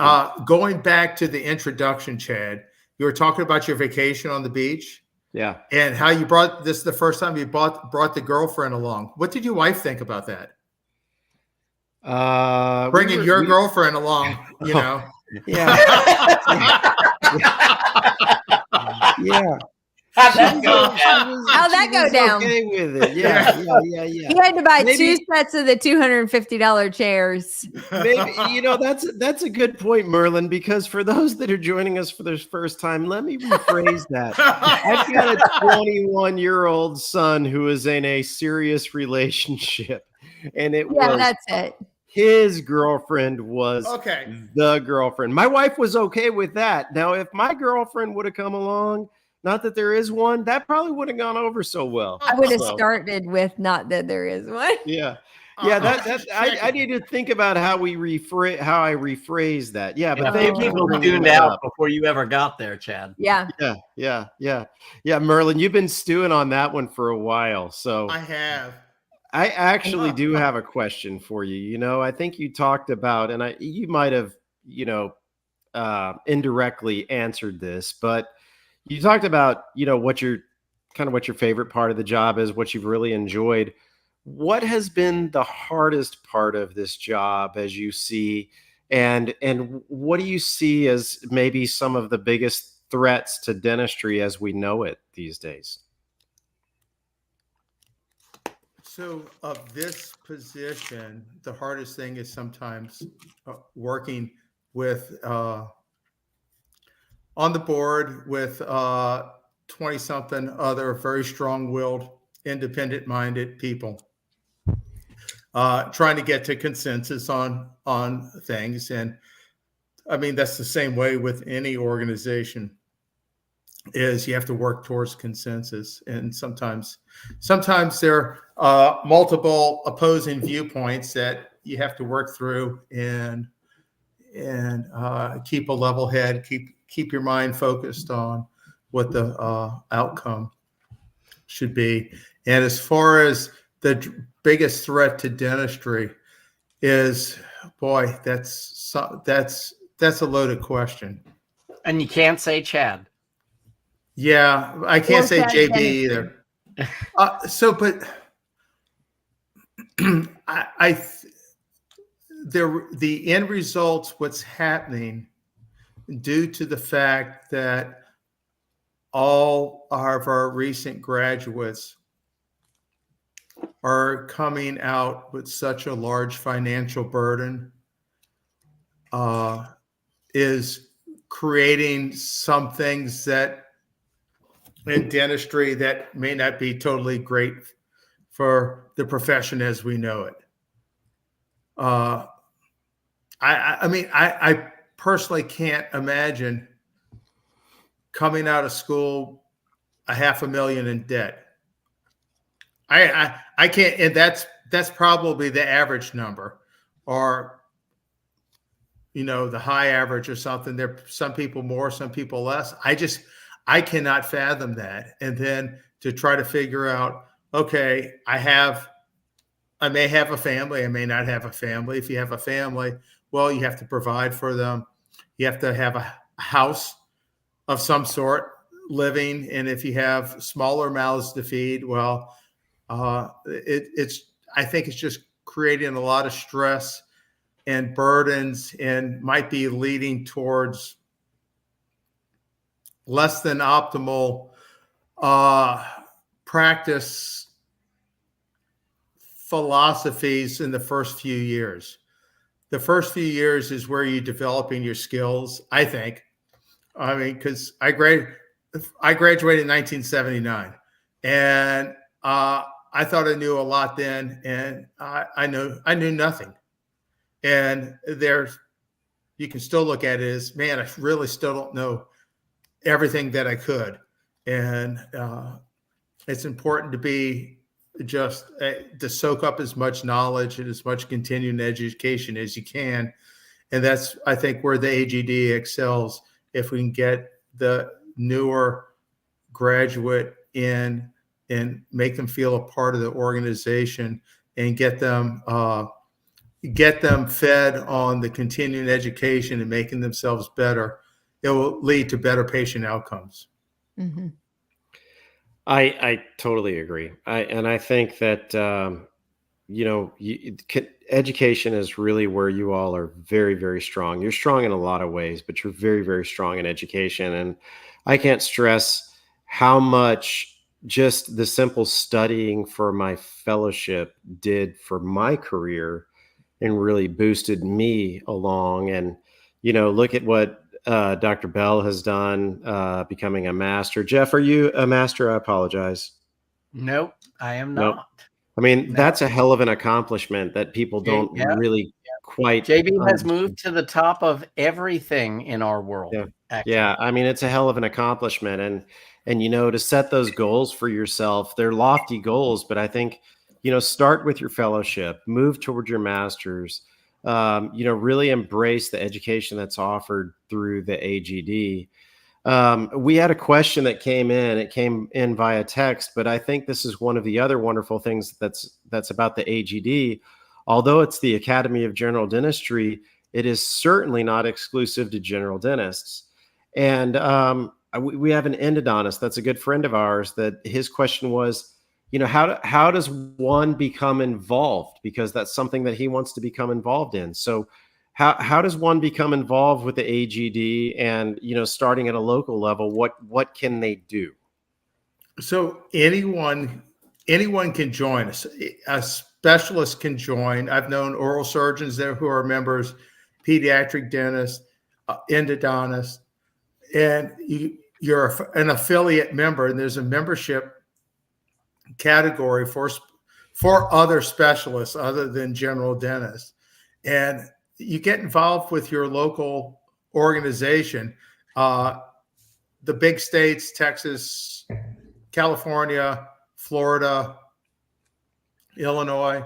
going back to the introduction, Chad, you were talking about your vacation on the beach. Yeah. And how you brought this the first time you brought the girlfriend along. What did your wife think about that? Bringing your girlfriend along, Yeah. Yeah. How'd that go, Chad? How'd that go down? Okay with it. Yeah. He had to buy Maybe- 2 sets of the $250 chairs. Maybe, that's a good point, Merlin, because for those that are joining us for the first time, let me rephrase that. I've got a 21-year-old son who is in a serious relationship, and That's it. his girlfriend was Okay. the girlfriend. My wife was okay with that. Now, if my girlfriend would have come along, not that there is one, that probably wouldn't have gone over so well. I would have So, started with not that there is one. yeah. I need to think about how I rephrase that. Yeah, but I thank think you people for bringing tuned that out up. before you ever got there, Chad. Yeah. Yeah. Merlin, you've been stewing on that one for a while. So I have. I actually do have a question for you. I think you talked about, and you might have, indirectly answered this, but you talked about, what your favorite part of the job is, what you've really enjoyed. What has been the hardest part of this job as you see, and what do you see as maybe some of the biggest threats to dentistry as we know it these days? So of this position, the hardest thing is sometimes working with on the board with 20-something other very strong-willed, independent-minded people, trying to get to consensus on things. And I mean, that's the same way with any organization. Is you have to work towards consensus, and sometimes there are multiple opposing viewpoints that you have to work through and keep a level head, keep your mind focused on what the outcome should be. And as far as the biggest threat to dentistry is, boy, that's a loaded question. And you can't say Chad. Yeah, I can't say Chad JB Dennison. either. But the end results, what's happening due to the fact that all of our recent graduates are coming out with such a large financial burden, is creating some things that in dentistry that may not be totally great for the profession as we know it. I personally can't imagine coming out of school $500,000 in debt. I can't, and that's probably the average number, or the high average or something. There some people more, some people less. I cannot fathom that. And then to try to figure out, okay, I may have a family, I may not have a family. If you have a family, well, you have to provide for them. You have to have a house of some sort living. And if you have smaller mouths to feed, well, I think it's just creating a lot of stress and burdens, and might be leading towards less than optimal practice philosophies in the first few years. The first few years is where you're developing your skills, I think. I mean, because I graduated in 1979, and I thought I knew a lot then, and I knew nothing. And you can still look at it as, man, I really still don't know everything that I could. And it's important to be to soak up as much knowledge and as much continuing education as you can. And that's, I think, where the AGD excels. If we can get the newer graduate in and make them feel a part of the organization, and get them fed on the continuing education and making themselves better, it will lead to better patient outcomes. Mm-hmm. I totally agree. I think that, education is really where you all are very, very strong. You're strong in a lot of ways, but you're very, very strong in education. And I can't stress how much just the simple studying for my fellowship did for my career and really boosted me along. And, look at what Dr. Bell has done, becoming a master. Jeff, are you a master? I apologize. Nope, I am Nope. not. I mean, No. that's a hell of an accomplishment that people don't really quite JB has understand. moved to the top of everything in our world. Yeah. Actually. Yeah. I mean, it's a hell of an accomplishment. And, to set those goals for yourself, they're lofty goals, but I think, start with your fellowship, move towards your master's, really embrace the education that's offered through the AGD. We had a question that came in. It came in via text, but I think this is one of the other wonderful things that's about the AGD. Although it's the Academy of General Dentistry, it is certainly not exclusive to general dentists. And we have an endodontist that's a good friend of ours that his question was, how does one become involved? Because that's something that he wants to become involved in. So how does one become involved with the AGD and, starting at a local level, what can they do? So anyone can join us. A specialist can join. I've known oral surgeons there who are members, pediatric dentists, endodontists, and you're an affiliate member, and there's a membership category for other specialists other than general dentists. And you get involved with your local organization. The big states, Texas, California, Florida, Illinois,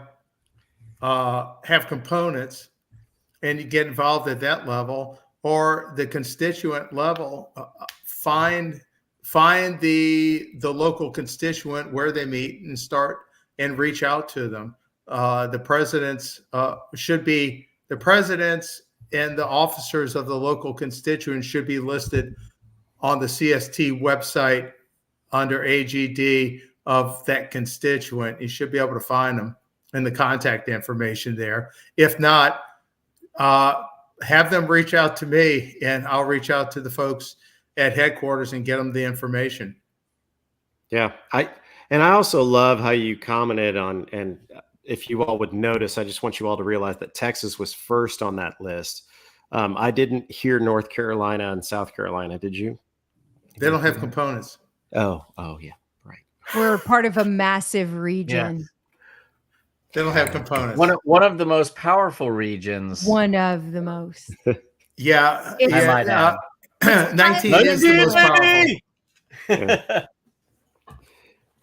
have components, and you get involved at that level or the constituent level. Find the local constituent where they meet and start and reach out to them. The presidents the presidents and the officers of the local constituents should be listed on the CST website under AGD of that constituent. You should be able to find them and the contact information there. If not, have them reach out to me and I'll reach out to the folks at headquarters and get them the information. Yeah. I also love how you commented on, and if you all would notice, I just want you all to realize that Texas was first on that list. I didn't hear North Carolina and South Carolina. Did you? They don't have components. Oh yeah. Right. We're part of a massive region. Yeah. They don't have components. One of the most powerful regions. One of the most. Yeah. It's- I might add. 19 is the most powerful. Yeah.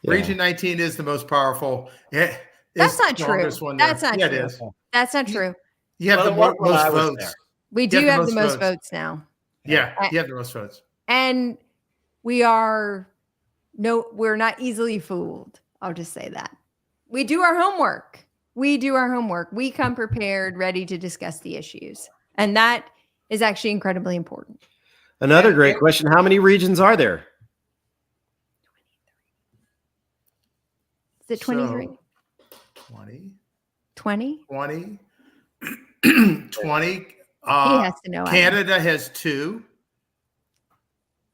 Region 19 is the most powerful. That's not true. That's not true. It is. That's not true. You have the most votes. We do have the most votes now. Yeah, you have the most votes. And we're not easily fooled. I'll just say that. We do our homework. We come prepared, ready to discuss the issues. And that is actually incredibly important. Another great question. How many regions are there? Is it 23? So, 20. 20? 20. 20. He has to know. Canada has 2.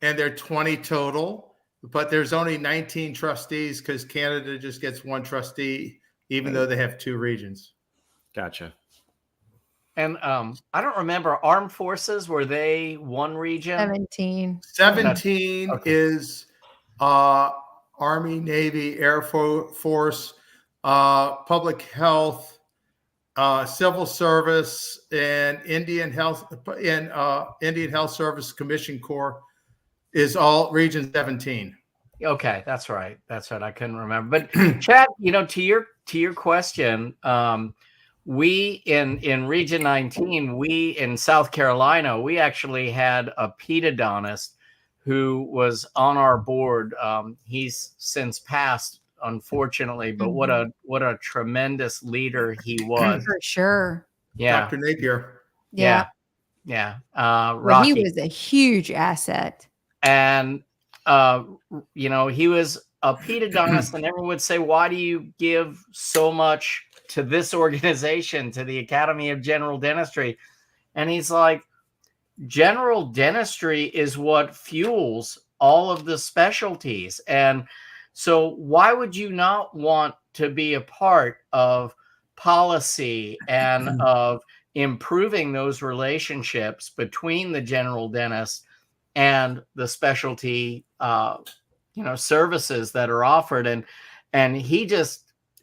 And they're 20 total. But there's only 19 trustees because Canada just gets 1 trustee, even though they have 2 regions. Gotcha. And I don't remember, armed forces, were they 1 region? 17. 17 is Army, Navy, Air Force, public health, civil service, and Indian Health Service Commission Corps is all region 17. Okay, that's right. I couldn't remember. But Chad, to your question, we in Region 19, we in South Carolina, we actually had a pedodontist who was on our board. He's since passed, unfortunately, but what a tremendous leader he was. For sure. Yeah. Dr. Napier. Yeah. Well, he was a huge asset. And he was a pedodontist, and everyone would say, why do you give so much to this organization, to the Academy of General Dentistry? And he's like, general dentistry is what fuels all of the specialties. And so why would you not want to be a part of policy and of improving those relationships between the general dentist and the specialty services that are offered? And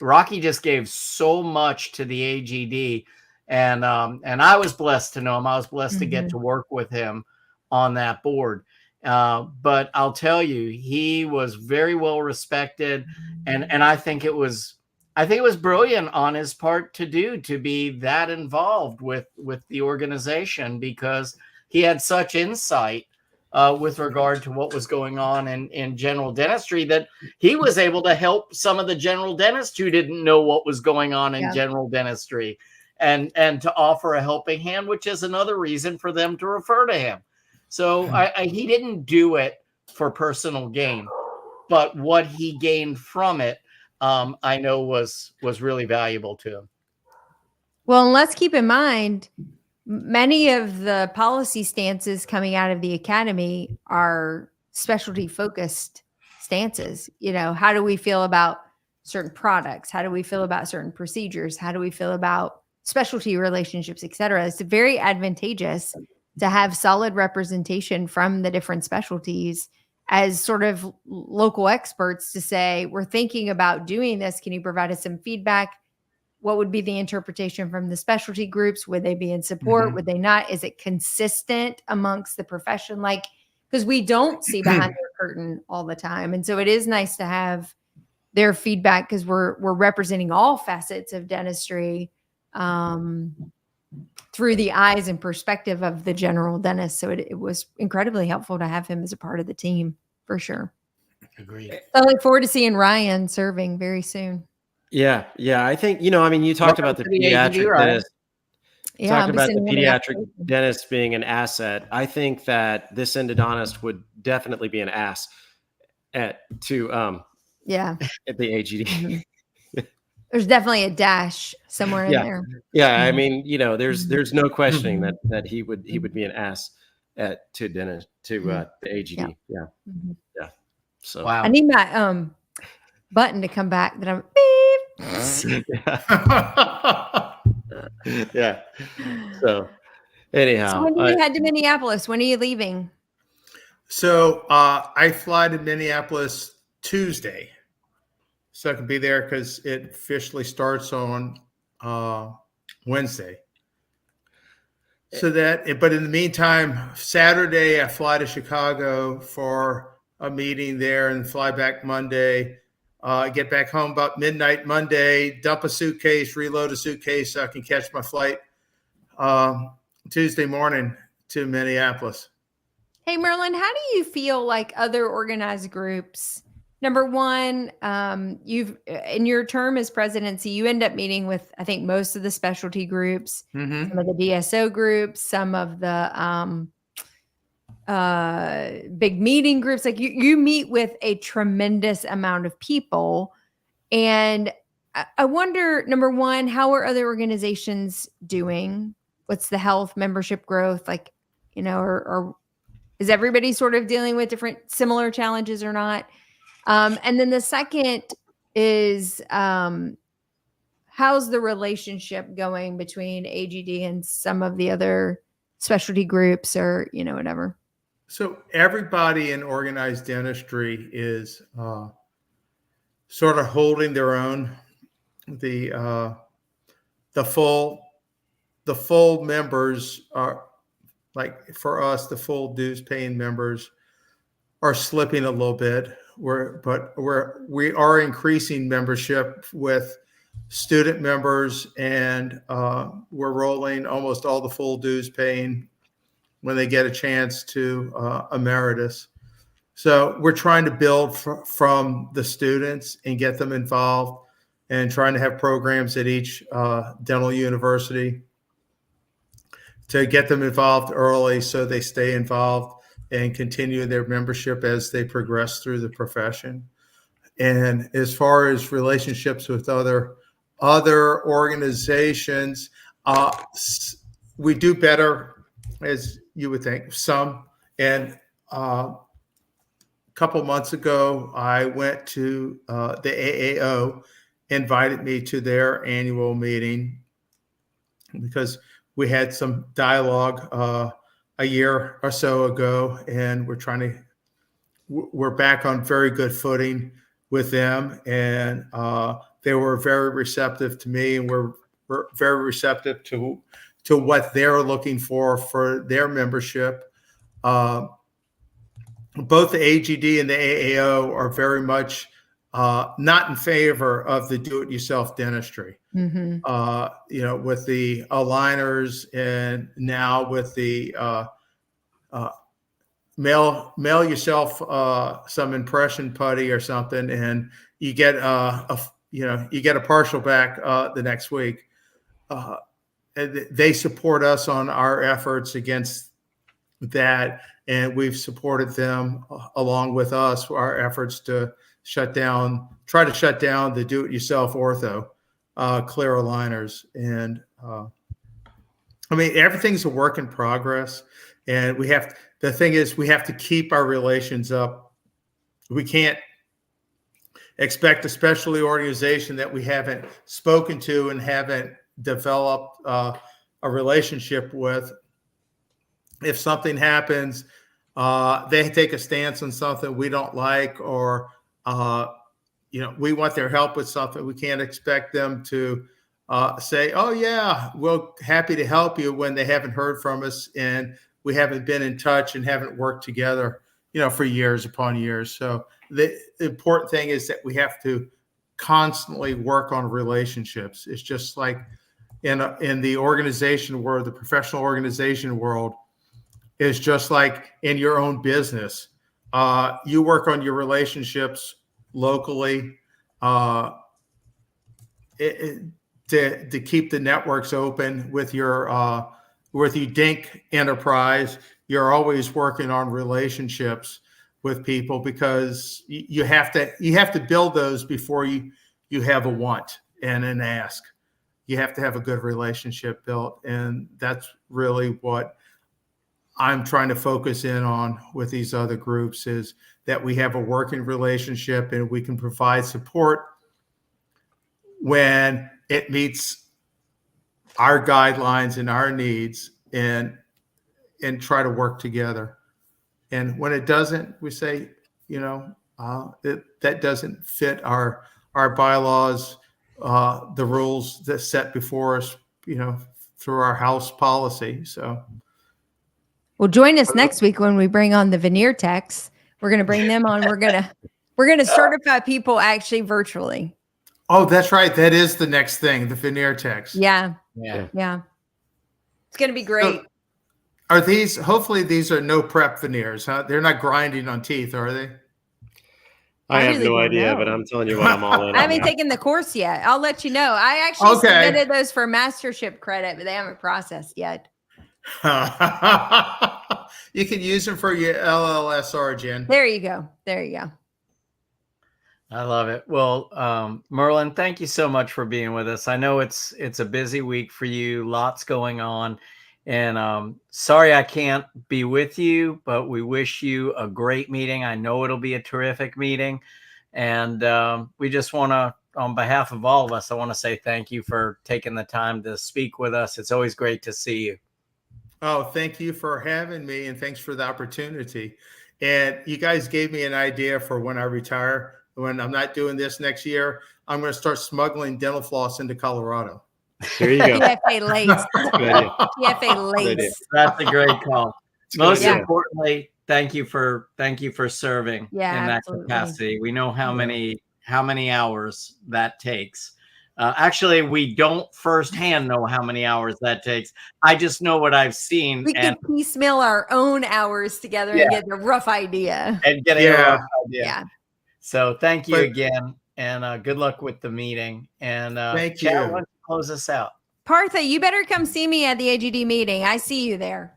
Rocky just gave so much to the AGD, and I was blessed to know him. I was blessed to get to work with him on that board. But I'll tell you, he was very well respected, and I think it was brilliant on his part to be that involved with the organization, because he had such insight with regard to what was going on in general dentistry, that he was able to help some of the general dentists who didn't know what was going on in general dentistry, and to offer a helping hand, which is another reason for them to refer to him. So he didn't do it for personal gain, but what he gained from it, I know was really valuable to him. Well, and let's keep in mind, many of the policy stances coming out of the academy are specialty focused stances. How do we feel about certain products? How do we feel about certain procedures? How do we feel about specialty relationships, et cetera? It's very advantageous to have solid representation from the different specialties as sort of local experts to say, we're thinking about doing this. Can you provide us some feedback? What would be the interpretation from the specialty groups? Would they be in support? Would they not? Is it consistent amongst the profession? Because we don't see behind the curtain all the time. And so it is nice to have their feedback, because we're representing all facets of dentistry through the eyes and perspective of the general dentist. So it was incredibly helpful to have him as a part of the team, for sure. Agreed. I look forward to seeing Ryan serving very soon. Yeah. I think, you talked about the pediatric dentist. Yeah, Talked about the pediatric dentist being an asset. I think that this endodontist would definitely be an ass at the AGD. There's definitely a dash somewhere in there. Yeah, I mean, there's no questioning that he would be an ass to the AGD. Yeah. So wow. I I need my button to come back that I'm yeah. So anyhow, So when do you head to Minneapolis? When are you leaving? So I fly to Minneapolis Tuesday, so I can be there because it officially starts on Wednesday. But in the meantime, Saturday I fly to Chicago for a meeting there, and fly back Monday. Get back home about midnight Monday, dump a suitcase, reload a suitcase so I can catch my flight Tuesday morning to Minneapolis. Hey, Merlin, how do you feel like other organized groups? Number one, you've in your term as presidency, you end up meeting with, I think, most of the specialty groups, some of the DSO groups, some of the big meeting groups. Like you meet with a tremendous amount of people. And I wonder, number one, how are other organizations doing? What's the health membership growth? Or is everybody sort of dealing with different similar challenges or not? And then the second is, how's the relationship going between AGD and some of the other specialty groups, or, whatever? So everybody in organized dentistry is sort of holding their own. The full members are, like, for us, the full dues paying members are slipping a little bit. We are increasing membership with student members, and we're rolling almost all the full dues paying when they get a chance to emeritus. So we're trying to build from the students and get them involved, and trying to have programs at each dental university to get them involved early so they stay involved and continue their membership as they progress through the profession. And as far as relationships with other organizations, we do better, as you would think, some. And couple months ago, I went to the AAO, invited me to their annual meeting because we had some dialogue a year or so ago, and we're back on very good footing with them, and they were very receptive to me, and we're very receptive to what they're looking for their membership. Both the AGD and the AAO are very much not in favor of the do-it-yourself dentistry. Mm-hmm. With the aligners, and now with the mail yourself some impression putty or something, and you get a partial back the next week. And they support us on our efforts against that, and we've supported them along with us for our efforts to try to shut down the do-it-yourself ortho clear aligners. And everything's a work in progress, and the thing is, we have to keep our relations up. We can't expect a specialty organization that we haven't spoken to and haven't developed a relationship with. If something happens, they take a stance on something we don't like, or we want their help with something, we can't expect them to say, "Oh yeah, we're happy to help you," when they haven't heard from us and we haven't been in touch and haven't worked together, for years upon years. So the important thing is that we have to constantly work on relationships. It's just like in the organization world, the professional organization world, is just like in your own business. You work on your relationships locally to keep the networks open with your DINK enterprise. You're always working on relationships with people, because you have to build those before you have a want and an ask. You have to have a good relationship built, and that's really what I'm trying to focus in on with these other groups, is that we have a working relationship and we can provide support when it meets our guidelines and our needs, and try to work together. And when it doesn't, we say, that doesn't fit our bylaws, the rules that set before us, through our house policy. So. Well, join us next week when we bring on the veneer techs. We're going to bring them on. We're going to certify people actually virtually. Oh, that's right. That is the next thing, the veneer techs. Yeah. Yeah. It's going to be great. So hopefully these are no prep veneers, huh? They're not grinding on teeth, are they? I have really no don't idea, know. but I'm telling you what, I'm all in. I haven't taken the course yet. I'll let you know. I actually submitted those for mastership credit, but they haven't processed yet. You can use them for your LLSR, Jen. There you go. There you go. I love it. Well, Merlin, thank you so much for being with us. I know it's a busy week for you, lots going on, and sorry I can't be with you, but we wish you a great meeting. I know it'll be a terrific meeting, and we just want to, on behalf of all of us, I want to say thank you for taking the time to speak with us. It's always great to see you. Oh, thank you for having me, and thanks for the opportunity. And you guys gave me an idea for when I retire. When I'm not doing this next year, I'm going to start smuggling dental floss into Colorado. There you go. PFA lace. PFA lace. That's a great call. Most Yeah. importantly, thank you for serving in that absolutely. capacity. We know how many hours that takes. Actually, we don't firsthand know how many hours that takes. I just know what I've seen. We could piecemeal our own hours together and get a rough idea. And get a rough idea. Yeah. So thank you again, and good luck with the meeting. And thank Chad, you. why don't you close us out? Partha, you better come see me at the AGD meeting. I see you there.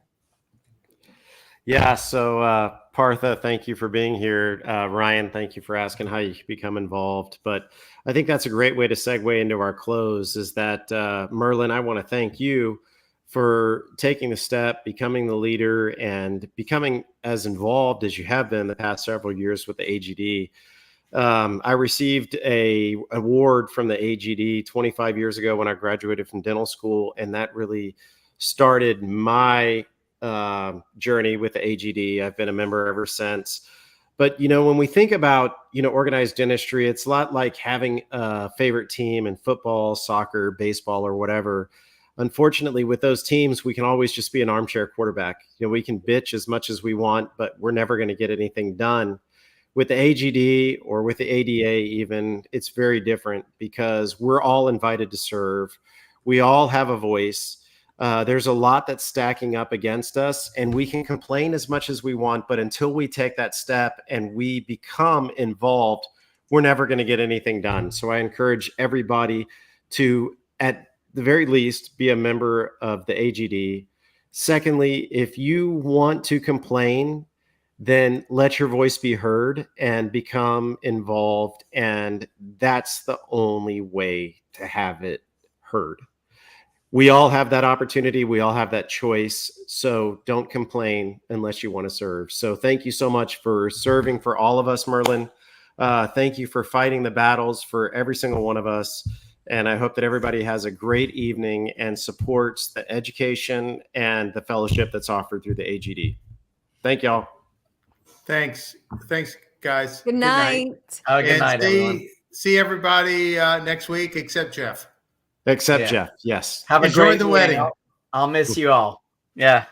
Yeah. So Partha, thank you for being here. Ryan, thank you for asking how you can become involved. But I think that's a great way to segue into our close, is that Merlin, I want to thank you for taking the step, becoming the leader, and becoming as involved as you have been the past several years with the AGD. I received a award from the AGD 25 years ago when I graduated from dental school, and that really started my journey with the AGD. I've been a member ever since. But, when we think about, organized dentistry, it's a lot like having a favorite team in football, soccer, baseball, or whatever. Unfortunately, with those teams, we can always just be an armchair quarterback. We can bitch as much as we want, but we're never going to get anything done. With the AGD or with the ADA even, it's very different because we're all invited to serve. We all have a voice. There's a lot that's stacking up against us, and we can complain as much as we want, but until we take that step and we become involved, we're never going to get anything done. So I encourage everybody to, at the very least, be a member of the AGD. Secondly, if you want to complain, then let your voice be heard and become involved. And that's the only way to have it heard. We all have that opportunity. We all have that choice. So don't complain unless you want to serve. So thank you so much for serving for all of us, Merlin. Thank you for fighting the battles for every single one of us. And I hope that everybody has a great evening and supports the education and the fellowship that's offered through the AGD. Thank y'all. Thanks, guys. Good night. Have a good night, everyone. See everybody next week, except Jeff. Except Jeff. Yes. Have a Enjoy great the meeting. wedding. I'll miss you all. Yeah.